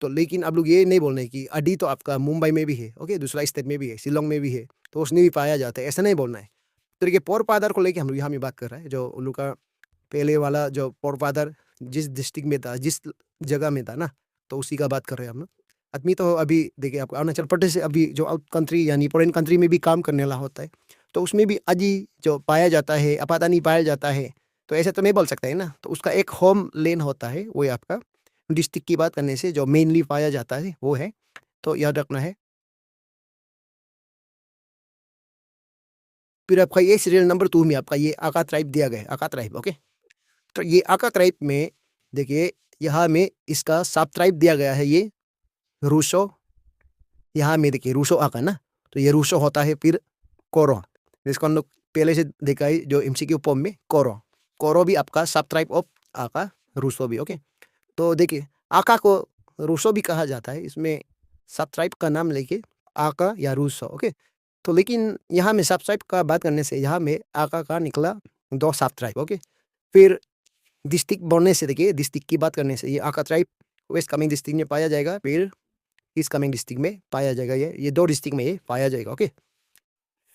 तो लेकिन आप लोग ये नहीं बोलना है कि आदि तो आपका मुंबई में भी है, ओके, दूसरा स्टेट में भी है, शिलोंग में भी है, तो उसमें भी पाया जाता है, ऐसा नहीं बोलना है। तो देखिए पोर पादर को लेके हम लोग यहाँ में बात कर रहे हैं। जो उन लोग का पहले वाला जो पोर पादर जिस डिस्ट्रिक्ट में था, जिस जगह में था ना, तो उसी का बात कर रहे हैं हम लोग। आदमी तो अभी देखिए आपको अरुणाचल प्रदेश से अभी जो आउट कंट्री यानी फॉरेन कंट्री में भी काम करने वाला होता है, तो उसमें भी आदि जो पाया जाता है, अपातानी पाया जाता है, तो ऐसे तो नहीं बोल सकता है ना। तो उसका एक होम लेन होता है, वो आपका डिस्ट्रिक्ट की बात करने से जो मेनली पाया जाता है वो है, तो याद रखना है। फिर आपका ये सीरियल नंबर 2 में आपका ये आका ट्राइब दिया गया है, आका ट्राइब। ओके, तो ये आका ट्राइब में देखिए यहाँ में इसका सब ट्राइब दिया गया है, ये रूसो। यहाँ में देखिए रूसो आका ना, तो ये रूसो होता है। फिर कोरो, जिसको हम लोग पहले से देखा है जो एमसीक्यू फॉर्म में, कोरो। कोरो भी आपका सब ट्राइब ऑफ आका रूसो भी। ओके, तो देखिए आका को रूसो भी कहा जाता है, इसमें सब ट्राइब का नाम लेके आका या रूसो। ओके, तो लेकिन यहाँ में सब ट्राइब का बात करने से यहाँ में आका का निकला 2 सब ट्राइब। ओके, फिर डिस्ट्रिक्ट बोलने से देखिए डिस्ट्रिक्ट की बात करने से ये आका ट्राइब वेस्ट कामेंग डिस्ट्रिक्ट में पाया जाएगा, फिर ईस्ट कामेंग डिस्ट्रिक्ट में पाया जाएगा। ये 2 डिस्ट्रिक्ट में ये पाया जाएगा। ओके,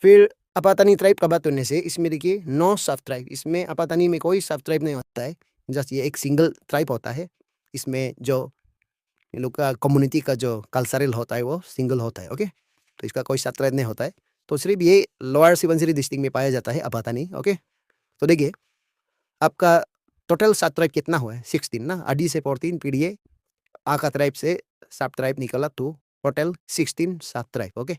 फिर अपातानी ट्राइब का बात करने से इसमें देखिए 9 सब ट्राइब, इसमें अपातानी में कोई सब ट्राइब नहीं होता है, जस्ट ये एक सिंगल ट्राइब होता है। इसमें जो इन लोग का कम्युनिटी का जो कल्चरल होता है वो सिंगल होता है। ओके, तो इसका कोई सब ट्राइब नहीं होता है, तो सिर्फ ये लोअर सुबनसिरी डिस्ट्रिक्ट में पाया जाता है अपातानी। ओके, तो देखिए आपका टोटल सब ट्राइब कितना हुआ है, 16 ना, आदि से 14, फिर ये आका ट्राइब से सब ट्राइब निकला, तो टोटल 16 सब ट्राइब। ओके,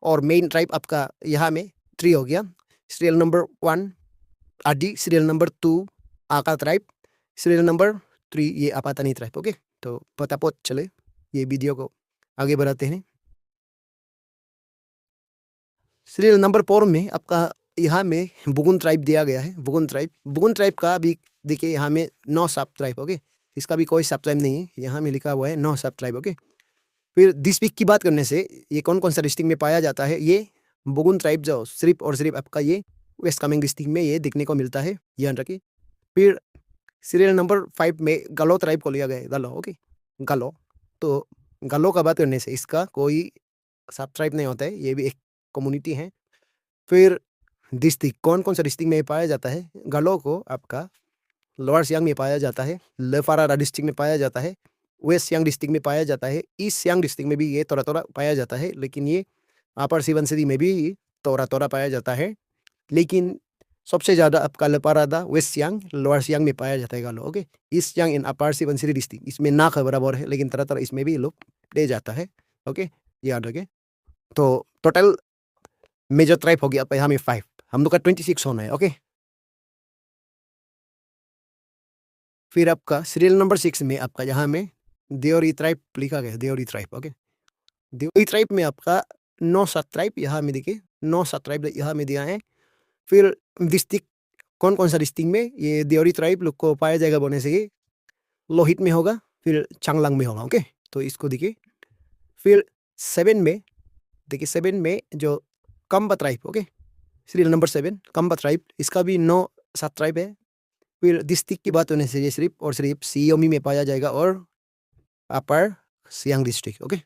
और मेन ट्राइब आपका यहाँ में 3 हो गया। सीरियल नंबर 1 आदि, सीरियल नंबर 2 आका ट्राइब, सीरियल नंबर 3 ये अपातानी ट्राइब। ओके, तो पतापोत चले ये वीडियो को आगे बढ़ाते हैं। सीरियल नंबर 4 में आपका यहाँ में बुगुन ट्राइब दिया गया है। बुगुन ट्राइब का भी देखिए यहाँ में 9 सब ट्राइब। ओके, इसका भी कोई सब ट्राइब नहीं है, यहाँ में लिखा हुआ है 9 सब ट्राइब। ओके, फिर डिस्ट्रिक्ट की बात करने से ये कौन कौन सा डिस्ट्रिक्ट में पाया जाता है, ये बुगुन ट्राइब जो सिर्फ और सिर्फ आपका ये वेस्ट कामेंग डिस्ट्रिक्ट में ये देखने को मिलता है, ध्यान रखिए। फिर सीरियल नंबर 5 में गलो ट्राइब को लिया गया है, गलो। ओके, गलो, तो गलो का बात करने से इसका कोई सब ट्राइब नहीं होता है, ये भी एक कम्युनिटी है। फिर डिस्ट्रिक्ट कौन कौन सा डिस्ट्रिक्ट में पाया जाता है, गलो को आपका लोअर सियांग में पाया जाता है, लेफारा डिस्ट्रिक्ट में पाया जाता है, वेस्ट सियांग डिस्ट्रिक्ट में पाया जाता है, ईस्ट सियांग डिस्ट्रिक्ट में भी ये थोड़ा थोड़ा पाया जाता है, लेकिन ये अपर सुबनसिरी में भी थोड़ा थोड़ा पाया जाता है। लेकिन सबसे ज़्यादा आपका लेपारादा वेस्ट सियांग लोअर सियांग में पाया जाता है गालो। ओके, ईस्ट सियांग इन अपर सुबनसिरी डिस्ट्रिक्ट इसमें ना का बराबर है, लेकिन तरह तरह इसमें भी लोग ले जाता है। ओके, याद रखें। तो टोटल मेजर ट्राइब हो गया आपका यहाँ में 5, हम लोग का 26 होना है। ओके, फिर आपका सीरियल नंबर 6 में आपका यहाँ में देओरी ट्राइब लिखा गया है, Deori tribe. Okay, Deori tribe में आपका 9 सब ट्राइब यहाँ में देखिए, 9 सब ट्राइब यहाँ में दिया है। फिर डिस्ट्रिक्ट कौन कौन सा डिस्ट्रिक्ट में ये देओरी ट्राइब लोग को पाया जाएगा बोलने से ये लोहित में होगा, फिर चांगलांग में होगा। ओके, तो इसको देखिए। फिर 7 में देखिए, 7 में जो Kamba tribe. Okay, serial number 7 Kamba tribe, इसका भी 9 सब ट्राइब है। फिर डिस्ट्रिक्ट की बात होने से ये सिर्फ और सिर्फ सियोमी में पाया जाएगा और अपर सियांग डिस्ट्रिक्ट। ओके,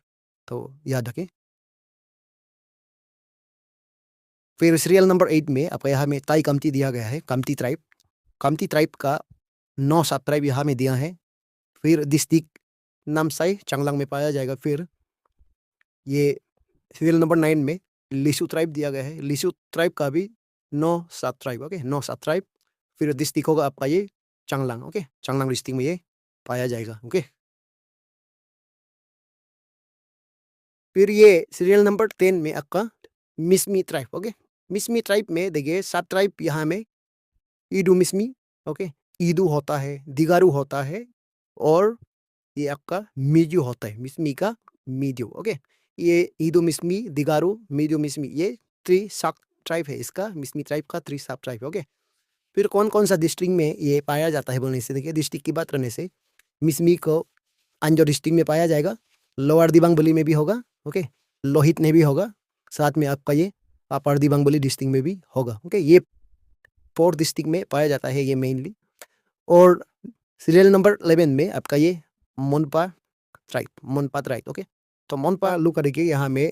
तो याद रखें। फिर सीरियल नंबर 8 में आपका यहाँ में ताई कमती दिया गया है, कमती ट्राइब। कमती ट्राइब का 9 सब ट्राइब यहाँ में दिया है। फिर डिस्ट्रिक्ट नामसाई चांगलांग में पाया जाएगा। फिर ये सीरियल नंबर 9 में लिसु ट्राइब दिया गया है, लिसु ट्राइब का भी 9 सब ट्राइब। ओके, 9 सब ट्राइब। फिर डिस्ट्रिक्ट होगा आपका ये चांगलांग। ओके, चांगलांग डिस्ट्रिक्ट में ये पाया जाएगा। ओके, फिर ये सीरियल नंबर 10 में आपका Mishmi tribe. Okay, Mishmi tribe में देखिए सब ट्राइब यहाँ में ईडू मिसमी, ओके, ईदू होता है, दिगारू होता है, और ये आपका मीजू होता है, मिसमी का मीजू, ओके। ये ईदू मिसमी, दिगारू, मीजू मिसमी, ये थ्री सब ट्राइब है इसका, मिसमी ट्राइब का थ्री सब ट्राइब, ओके। फिर कौन कौन सा डिस्ट्रिक्ट में ये पाया जाता है बोलने से देखिए, डिस्ट्रिक्ट की बात करने से मिसमी को अंजो डिस्ट्रिक्ट में पाया जाएगा, लोअर दिबांग वैली में भी होगा, ओके, लोहित में भी होगा, साथ में आपका ये अपर दिबांग वैली डिस्ट्रिक्ट में भी होगा, ओके। ये 4 डिस्ट्रिक्ट में पाया जाता है ये मेनली। और सीरियल नंबर 11 में आपका ये मोनपा ट्राइब, ओके। तो मोनपा लुक करके यहाँ में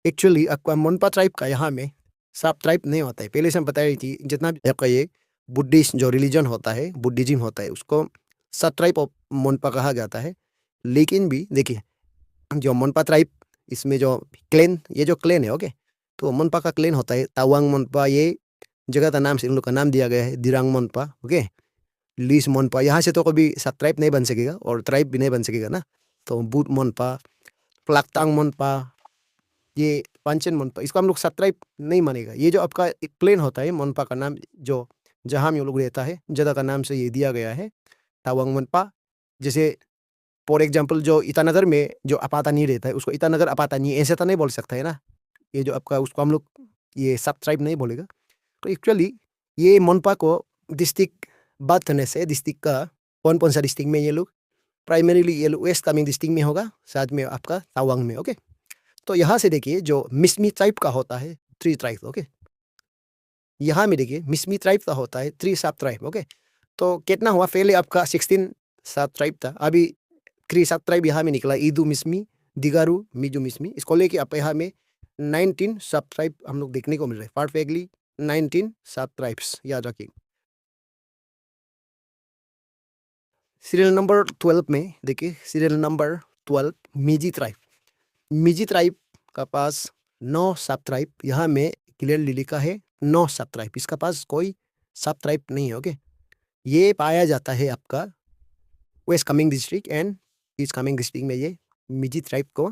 एक्चुअली आपका मोनपा ट्राइब का यहाँ में सब ट्राइब नहीं होता है। पहले से हम बता रही थी जितना भी आपका ये बुद्धिस्ट जो रिलीजन होता है, बुद्धिज्म होता है, उसको सब ट्राइब ऑफ मोनपा कहा जाता है। लेकिन भी देखिए जो मोनपा ट्राइब, इसमें जो क्लेन, ये जो क्लेन है, ओके, तो मोनपा का क्लेन होता है तावांग मोनपा, ये जगह का नाम से इन लोग का नाम दिया गया है, दिरांग मोनपा, ओके, लीस मोनपा। यहाँ से तो कभी सब ट्राइब नहीं बन सकेगा और ट्राइब भी नहीं बन सकेगा ना, तो बूट मोनपा, प्लाकतांग मोनपा, ये पांचन मोनपा, इसको हम लोग सब ट्राइब नहीं मानेगा। ये जो आपका प्लेन होता है मोनपा का नाम, जो जहाँ हम लोग रहता है जगह का नाम से ये दिया गया है तावांग मोनपा। जैसे फॉर एग्जाम्पल जो ईटानगर में जो अपातानी रहता है, उसको ईटानगर अपातानी ऐसे तो नहीं बोल सकता है ना, ये जो आपका, उसको हम लोग ये सब ट्राइब नहीं बोलेगा। तो एक्चुअली ये मोनपा को डिस्ट्रिक्ट बात करने से डिस्ट्रिक्ट का कौन कौन सा डिस्ट्रिक्ट में ये लोग प्राइमरीली ये लोग वेस्ट कामेंग डिस्ट्रिक्ट में होगा, साथ में आपका तावांग में, ओके। तो यहाँ से देखिए जो मिसमी ट्राइब का होता है 3 ट्राइब, ओके, यहाँ में देखिए मिसमी ट्राइब का होता है 3 सब ट्राइब, ओके। तो कितना हुआ, पहले आपका 16 सब ट्राइब था, अभी 3 सब ट्राइब यहाँ में निकला, ईदू मिसमी, दिगारू, मिजू मिसमी, इसको लेके आप यहाँ में 19 सब ट्राइब हम लोग देखने को मिल रहे हैं, परफेक्टली 19 सब ट्राइब्स याद रखिए। सीरियल नंबर 12 में देखिए, सीरियल नंबर 12 मिजी ट्राइब। मिजी ट्राइब का पास 9 सब ट्राइब, यहाँ में क्लियरली लिखा है 9 सब ट्राइब, इसका पास कोई सब ट्राइब नहीं है, ओके। ये पाया जाता है आपका west Kameng district and east Kameng district में, ये मिजी ट्राइब को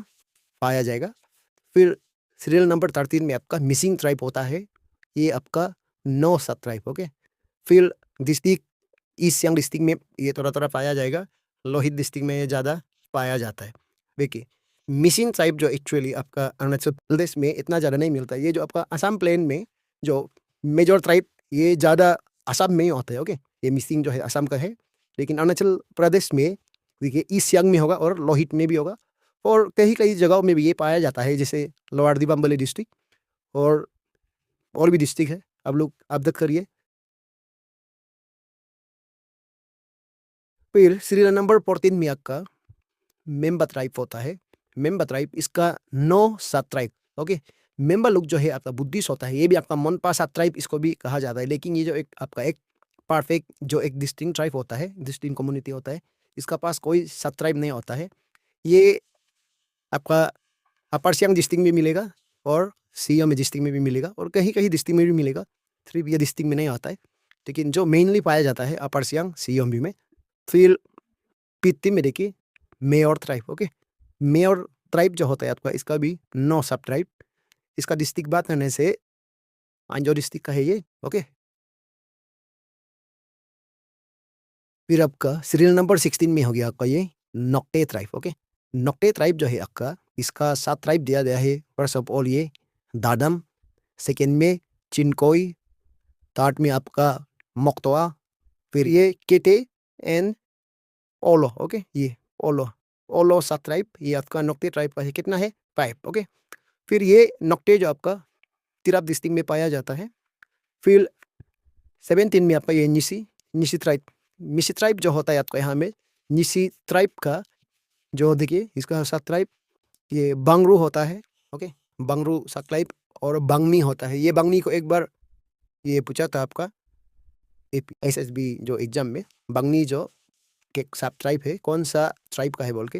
पाया जाएगा। फिर सीरियल नंबर 13 में आपका मिसिंग ट्राइब होता है, ये आपका 9 सब ट्राइब, ओके। फिर डिस्ट्रिक्ट ईस्ट सियांग डिस्ट्रिक्ट में ये थोड़ा थोड़ा पाया जाएगा, लोहित डिस्ट्रिक्ट में ये ज़्यादा पाया जाता है। देखिए मिसिंग ट्राइब जो एक्चुअली आपका अरुणाचल प्रदेश में इतना ज़्यादा नहीं मिलता है, ये जो आपका असम प्लेन में जो मेजर ट्राइब ये ज़्यादा असम में ही होता है, ओके। ये मिसिंग जो है असम का है, लेकिन अरुणाचल प्रदेश में देखिए ईस्ट सियांग में होगा और लोहित में भी होगा, और कई कई जगहों में भी ये पाया जाता है, जैसे लोअर दिबांग वैली डिस्ट्रिक्ट और भी डिस्ट्रिक्ट है, आप लोग अवगत करिए। फिर सीरियल नंबर 14 में आपका मेंबर ट्राइब होता है। मेंबर ट्राइब इसका 9 सब ट्राइब, ओके। मेंबर लोग जो है आपका बुद्धिस्ट होता है, ये भी आपका मोनपा सब ट्राइब इसको भी कहा जाता है, लेकिन ये जो एक आपका एक परफेक्ट जो एक डिस्टिंक्ट ट्राइब होता है, डिस्टिंक्ट कम्युनिटी होता है, इसका पास कोई सब ट्राइब नहीं होता है। ये आपका अपर सियांग डिस्ट्रिक्ट में मिलेगा और सियोम डिस्ट्रिक्ट में भी मिलेगा और कहीं कहीं डिस्ट्रिक्ट में भी मिलेगा, सिर्फ ये डिस्ट्रिक्ट में नहीं आता है, लेकिन जो मेनली पाया जाता है अपर सियांग सियोम में। फिर पित्ती में देखिए mayor tribe, okay. Mayor tribe जो होता है आपका, इसका भी 9 सब ट्राइब, इसका डिस्ट्रिक्ट बात करने से आंजो डिस्ट्रिक्ट का है ये, ओके। फिर आपका सीरियल नंबर 16 में हो गया आपका ये Nocte tribe, okay. Nocte tribe जो है आपका, इसका 7 ट्राइब दिया गया है। फर्स्ट ऑफ ऑल ये दादम, सेकेंड में चिनकोई, थर्ड में आपका मोक्तवा, फिर ये केटे एंड ओलो, ओके। ये ओलो 7 ट्राइब, ये आपका नोक्टे ट्राइब का है, कितना है 5, ओके। फिर ये नोक्टे जो आपका तिराप डिस्ट्रिक्ट में पाया जाता है। फिर 17 में आपका ये निसी ट्राइब, निसी ट्राइब जो होता है आपका यहाँ में, निसी ट्राइब का जो देखिए इसका सब ट्राइब ये बंगरू होता है, ओके। बंगरू सब ट्राइब और बंगनी होता है। ये बंगनी को एक बार ये पूछा था आपका SSB जो एग्जाम में, बंगनी जो के सब ट्राइब है, कौन सा ट्राइब का है बोल के।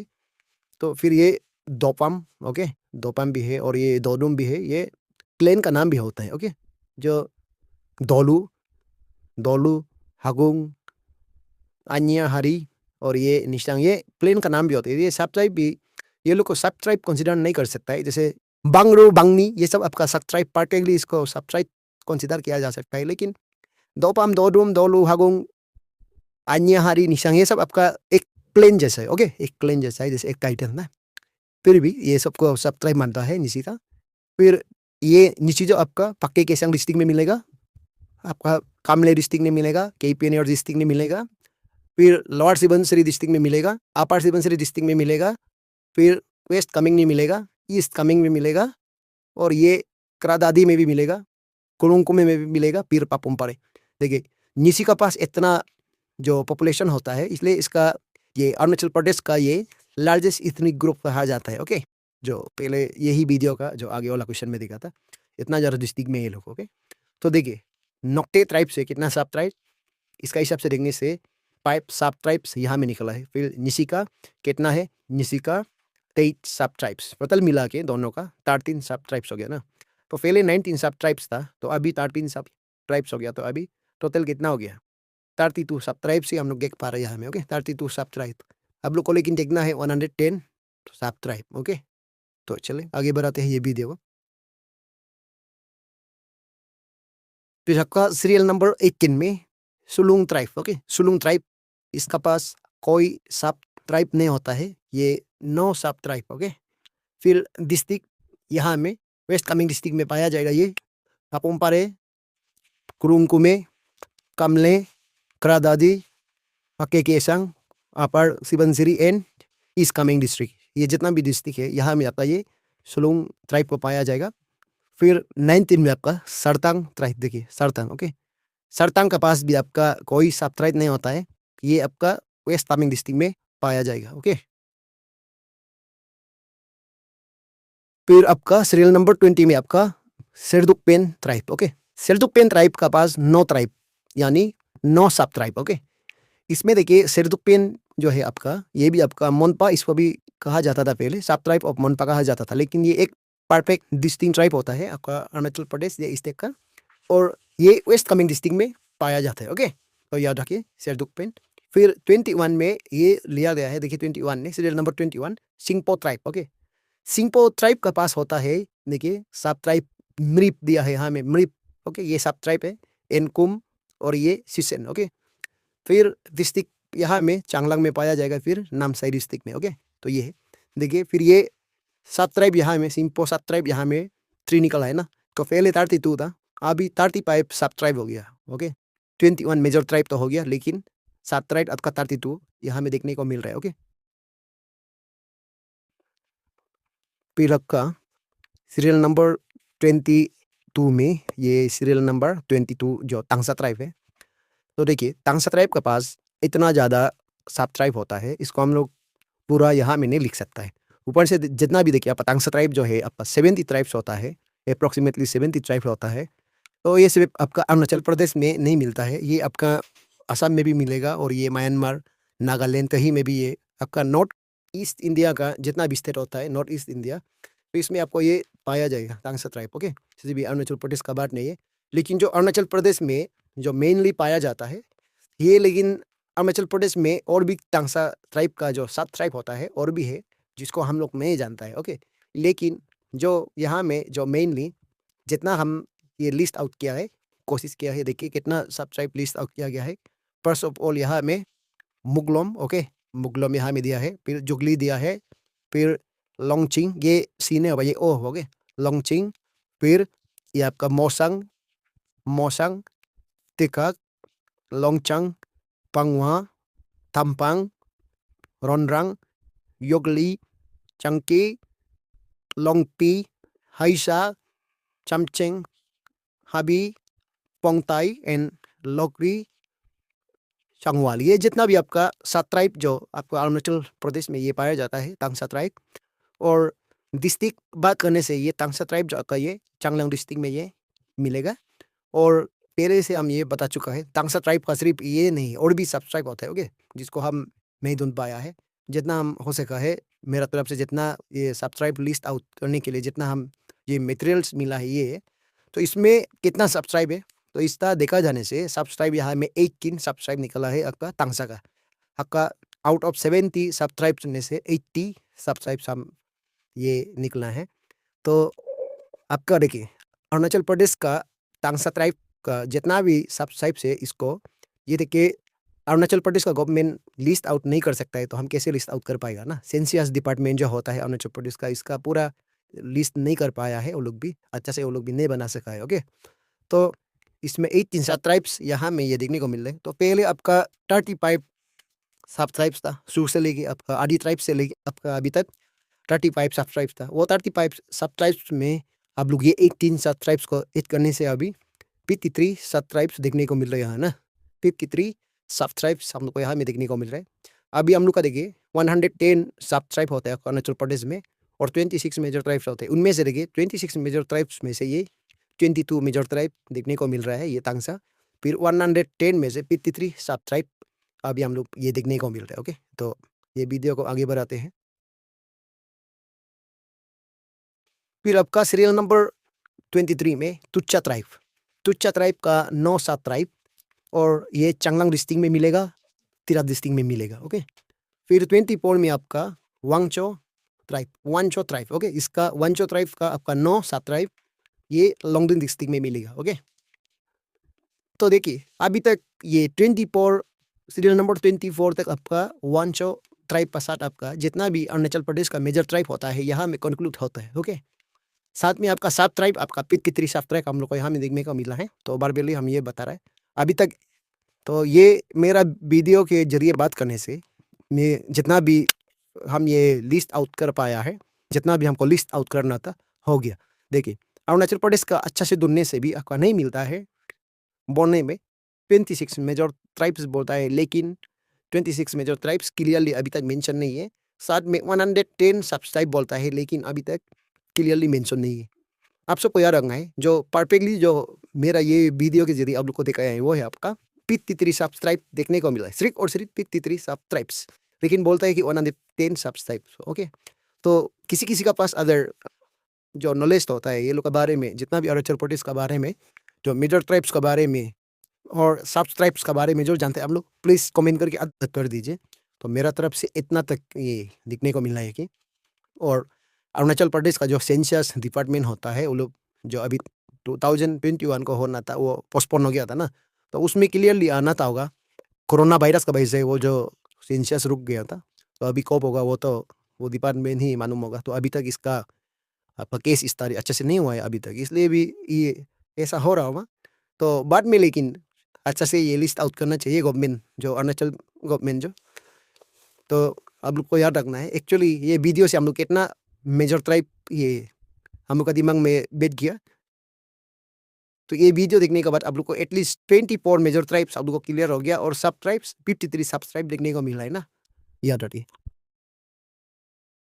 तो फिर ये दोपम, ओके, दोपम भी है और ये दोडुम भी है, ये प्लेन का नाम भी होता है, ओके। जो दोलू, हगुंग, अन्या हरी और ये निशांग, ये प्लेन का नाम भी होता है। ये सब ट्राइब भी ये लोग को सब ट्राइब कंसिडर नहीं कर सकता है, जैसे बांगरू बांगनी ये सब आपका सब ट्राइब पार्टिकली इसको सब ट्राइब कंसिडर किया जा सकता है। लेकिन दोपाम दोडुम दोलू हागुंग अन्य हारी निशांग ये सब आपका एक प्लेन जैसा है। ओके, एक प्लेन जैसा है, जैसे एक टाइटल ना। फिर भी ये सबको सब ट्राइब मानता है निशी का। फिर ये निशी जो आपका पक्के केसांग डिस्ट्रिक्ट में मिलेगा, आपका कामले डिस्ट्रिक्ट में मिलेगा, केपीएनआर डिस्ट्रिक्ट में मिलेगा, फिर लोअर सुबनसिरी डिस्ट्रिक्ट में मिलेगा, अपर सुबनसिरी डिस्ट्रिक्ट में मिलेगा, फिर वेस्ट कामेंग में मिलेगा, ईस्ट कामेंग में मिलेगा, और ये क्रादादी में भी मिलेगा, कुरुंकुमे में भी मिलेगा, फिर पापुमपारे। देखिए निशी का पास इतना जो पॉपुलेशन होता है, इसलिए इसका ये अरुणाचल प्रदेश का ये लार्जेस्ट इथनिक ग्रुप कहा जाता है। ओके, जो पहले यही वीडियो का जो आगे वाला क्वेश्चन में दिखा था, इतना ज़्यादा डिस्ट्रिक्ट में ये लोग। ओके, तो देखिए नोक्टे ट्राइब से कितना सब ट्राइब, इसका हिसाब से देखने से 5 सब ट्राइब्स यहाँ में निकला है। फिर निशी का कितना है, निशी का 8 सब ट्राइब्स, टोटल मिला के दोनों का 13 सब ट्राइब्स हो गया ना। तो पहले 19 सब ट्राइब्स था, तो अभी 13 सब ट्राइब्स हो गया, तो अभी टोटल कितना हो गया, 32 सब ट्राइब से हम लोग देख पा रहे हैं यहाँ में। ओके, 32 सब ट्राइब। आप लोग को लेकिन देखना है 110 सब ट्राइब। ओके, तो चले आगे बढ़ाते हैं ये वीडियो को। फिर आपका सीरियल नंबर 18 में सुलुंग ट्राइब। ओके, सुलुंग ट्राइब, इसका पास कोई सब ट्राइब नहीं होता है, ये 9 सब ट्राइब। ओके, फिर डिस्ट्रिक्ट यहाँ में वेस्ट कामेंग डिस्ट्रिक्ट में पाया जाएगा ये Papum Pare, कुरुंकुमे, Kamle, Kradaadi, Pakke Kessang, Upper Subansiri and east Kameng district. ये जितना भी डिस्ट्रिक्ट है यहाँ में आपका ये सुलुंग ट्राइब को पाया जाएगा। फिर 19 में आपका सरतांग ट्राइब। देखिए सरतांग। ओके, सरतांग का पास भी आपका कोई सब ट्राइब नहीं होता है, ये आपका वेस्ट कामेंग डिस्ट्रिक्ट में पाया जाएगा। ओके, फिर आपका सीरियल नंबर 20 में आपका सेरदुकपेन ट्राइब। ओके, सेरदुकपेन ट्राइब का पास 9 ट्राइब यानी 9 सब ट्राइब। ओके, इसमें देखिए सेरदुकपेन जो है आपका, ये भी आपका मोनपा इसको भी कहा जाता था पहले, सब ट्राइब ऑफ मोनपा कहा जाता था, लेकिन ये एक परफेक्ट डिस्टिंक्ट ट्राइब होता है आपका अरुणाचल प्रदेश या स्टेट का, और ये वेस्ट कामेंग डिस्ट्रिक्ट में पाया जाता है। ओके, तो याद रखिए सेरदुकपेन। फिर 21 में ये लिया गया है, देखिए 21 में serial number 21 Singpho tribe. Okay, Singpho tribe का पास होता है, देखिए सब ट्राइब मृप दिया है यहाँ में, मृप। ओके, ये सब ट्राइब है, एनकुम और ये सिसेन। ओके, फिर डिस्ट्रिक्ट यहाँ में चांगलांग में पाया जाएगा, फिर नामसाई डिस्ट्रिक्ट में। ओके, तो ये है देखिए, फिर ये 7 ट्राइब यहाँ में, सिंपो 7 ट्राइब यहाँ में 3 निकला है ना। तो पहले 32 था, अभी 35 सब ट्राइब हो गया। ओके, 21 मेजर ट्राइब तो हो गया, लेकिन 7 ट्राइब आपका 32 यहाँ में देखने को मिल रहा है। ओके, फिर आपका सीरियल नंबर 22 में ये सीरियल नंबर 22 जो तांगसा ट्राइब है। तो देखिए तांगसा ट्राइब के पास इतना ज़्यादा सब ट्राइब होता है, इसको हम लोग पूरा यहाँ में नहीं लिख सकता है। ऊपर से जितना भी देखिए आप तांगसा ट्राइब जो है आपका 70 ट्राइब्स होता है, अप्रोक्सीमेटली 70 ट्राइब होता है। तो ये सिर्फ आपका अरुणाचल प्रदेश में नहीं मिलता है, ये आपका असम में भी मिलेगा, और ये म्यांमार, नागालैंड कहीं में भी ये आपका नॉर्थ ईस्ट इंडिया का जितना भी स्टेट होता है, नॉर्थ ईस्ट इंडिया, तो इसमें आपको ये पाया जाएगा तांगसा ट्राइब। ओके, किसी भी अरुणाचल प्रदेश का बात नहीं है, लेकिन जो अरुणाचल प्रदेश में जो मेनली पाया जाता है ये, लेकिन अरुणाचल प्रदेश में और भी तांगसा ट्राइब का जो 7 ट्राइब होता है और भी है, जिसको हम लोग नहीं जानता है। ओके, लेकिन जो यहाँ में जो मेनली जितना हम ये लिस्ट आउट किया है, कोशिश किया है, देखिए कितना सब ट्राइब लिस्ट आउट किया गया है। फर्स्ट ऑफ ऑल यहाँ में मुगलोम। ओके, मुगलोम यहाँ में दिया है, फिर जुगली दिया है, फिर लोंगचिंग, ये सीने हो ये ओ हो गए लोंगचिंग, फिर ये आपका मोसंग, मोसंग, तिकाक, लोंगचंग, पंगवा, थम्पांग, रोनरंग, योगली, चंकी, लोंगपी, हाइसा, चमचेंग, हबी, पोंगताई एंड लोकरी, संगवाल। ये जितना भी आपका 7 ट्राइब जो आपको अरुणाचल प्रदेश में ये पाया जाता है तांगसा ट्राइब। और डिस्ट्रिक्ट बात करने से ये तांगसा ट्राइब जो आपका ये चांगलांग डिस्ट्रिक्ट में ये मिलेगा। और पहले से हम ये बता चुका है, तांगसा ट्राइब का सिर्फ ये नहीं और भी सब ट्राइब होता है। ओके, जिसको हम नहीं ढूंढ पाया है, जितना हम हो सका है मेरा तरफ से, जितना ये सब ट्राइब लिस्ट आउट करने के लिए जितना हम ये मटेरियल्स मिला है ये, तो इसमें कितना सब ट्राइब है, तो इस तरह देखा जाने से सब ट्राइब यहाँ में 18 सब ट्राइब निकला है आपका तांगसा का। आपका आउट ऑफ 70 सब ट्राइब्स में से 80 सब ट्राइब्स हम ये निकला है। तो आपका देखिए अरुणाचल प्रदेश का तांगसा ट्राइब का जितना भी सब ट्राइब्स है इसको ये देखिए अरुणाचल प्रदेश का गवर्नमेंट लिस्ट आउट नहीं कर सकता है तो हम कैसे लिस्ट आउट कर पाएगा ना। सेंसियस डिपार्टमेंट जो होता है अरुणाचल प्रदेश का इसका पूरा लिस्ट नहीं कर पाया है, वो लोग भी अच्छा से वो लोग भी नहीं बना सका है। ओके, तो इसमें 18 सब ट्राइब्स यहाँ में ये देखने को मिल रहे हैं। तो पहले आपका 35 सब ट्राइब्स था, शुरू से लेके आपका आदि ट्राइब से लेके आपका अभी तक 35 सब ट्राइब्स था। वो 35 सब ट्राइब्स में आप लोग ये 18 सब ट्राइब्स को ऐड करने से अभी 53 सब ट्राइब्स देखने को मिल रहे हैं ना। 53 सब ट्राइब्स हम लोग को यहाँ में देखने को मिल रहा है। अभी हम लोग का देखिए 110 सब ट्राइब होता है अरुणाचल प्रदेश में और 26 मेजर ट्राइब्स होते हैं। उनमें से देखिए 26 मेजर ट्राइब्स में से ये 22 मेजर ट्राइब देखने को मिल रहा है, ये तांगसा। फिर 110 में से 53 सब ट्राइब अभी हम लोग ये देखने को मिल रहा है। ओके, तो ये वीडियो को आगे बढ़ाते हैं। फिर आपका सीरियल नंबर 23 में तुच्चा ट्राइब। तुच्चा ट्राइब का 9 सब ट्राइब और ये चांगलांग डिस्ट्रिक्ट में मिलेगा, तिराप डिस्ट्रिक्ट में मिलेगा। ओके, फिर 24 में आपका Wancho tribe, Wancho tribe. Okay, इसका वांचो ट्राइब का आपका 9 सब ट्राइब ये लोंगडिंग डिस्ट्रिक्ट में मिलेगा। ओके, तो देखिए अभी तक ये 24 सीरियल नंबर 24 तक आपका वांचो ट्राइब का साथ आपका जितना भी अरुणाचल प्रदेश का मेजर ट्राइब होता है यहाँ में कंक्लूड होता है। ओके, साथ में आपका सब ट्राइब आपका पितृ सब ट्राइब हम लोग को यहाँ में देखने को मिला है। तो बारबेली हम ये बता रहे हैं अभी तक। तो ये मेरा वीडियो के जरिए बात करने से मैं जितना भी हम ये लिस्ट आउट कर पाया है, जितना भी हमको लिस्ट आउट करना था हो गया। देखिए अरुणाचल प्रदेश का अच्छा से ढूंढने से भी आपका नहीं मिलता है। बोलने में 26 मेजर ट्राइब्स बोलता है, लेकिन 26 मेजर ट्राइब्स क्लियरली अभी तक मेंशन नहीं है। साथ में 110 सब ट्राइब बोलता है, लेकिन अभी तक क्लियरली मेंशन नहीं है। आप सबको याद रखना है, जो परफेक्टली जो मेरा ये वीडियो के जरिए आप लोग को दिखाया है वो है आपका 53 सब ट्राइब देखने को मिला है, सिर्फ और सिर्फ 53 सब ट्राइब्स, लेकिन बोलता है कि 110 सब ट्राइब्स। ओके, तो किसी किसी का पास अदर जो नॉलेज होता है ये लोग के बारे में, जितना भी अरुणाचल प्रदेश के बारे में, जो मेजर ट्राइब्स के बारे में और सब ट्राइब्स के बारे में जो जानते हैं आप लोग प्लीज़ कमेंट करके कर दीजिए। तो मेरा तरफ से इतना तक ये दिखने को मिला है कि और अरुणाचल प्रदेश का जो सेंसस डिपार्टमेंट होता है वो लोग जो अभी 2021 को होना था वो पोस्टपोन हो गया था ना, तो उसमें क्लियरली आना था होगा। कोरोना वायरस का वजह से वो जो सेंसस रुक गया था, तो अभी कब होगा वो तो वो डिपार्टमेंट ही मालूम होगा। तो अभी तक इसका आपका केस इस तरह अच्छे से नहीं हुआ है अभी तक, इसलिए भी ये ऐसा हो रहा होगा। तो बाद में लेकिन अच्छा से ये लिस्ट आउट करना चाहिए गवर्नमेंट, जो अरुणाचल गवर्नमेंट जो। तो आप लोग को याद रखना है एक्चुअली ये वीडियो से हम लोग कितना मेजर ट्राइब ये हम लोग का दिमाग में बैठ गया। तो ये वीडियो देखने के बाद आप लोग को एटलीस्ट 24 मेजर ट्राइब्स आप लोग को क्लियर हो गया और सब ट्राइब्स 53 सब ट्राइब देखने को मिला है ना, याद रखिए।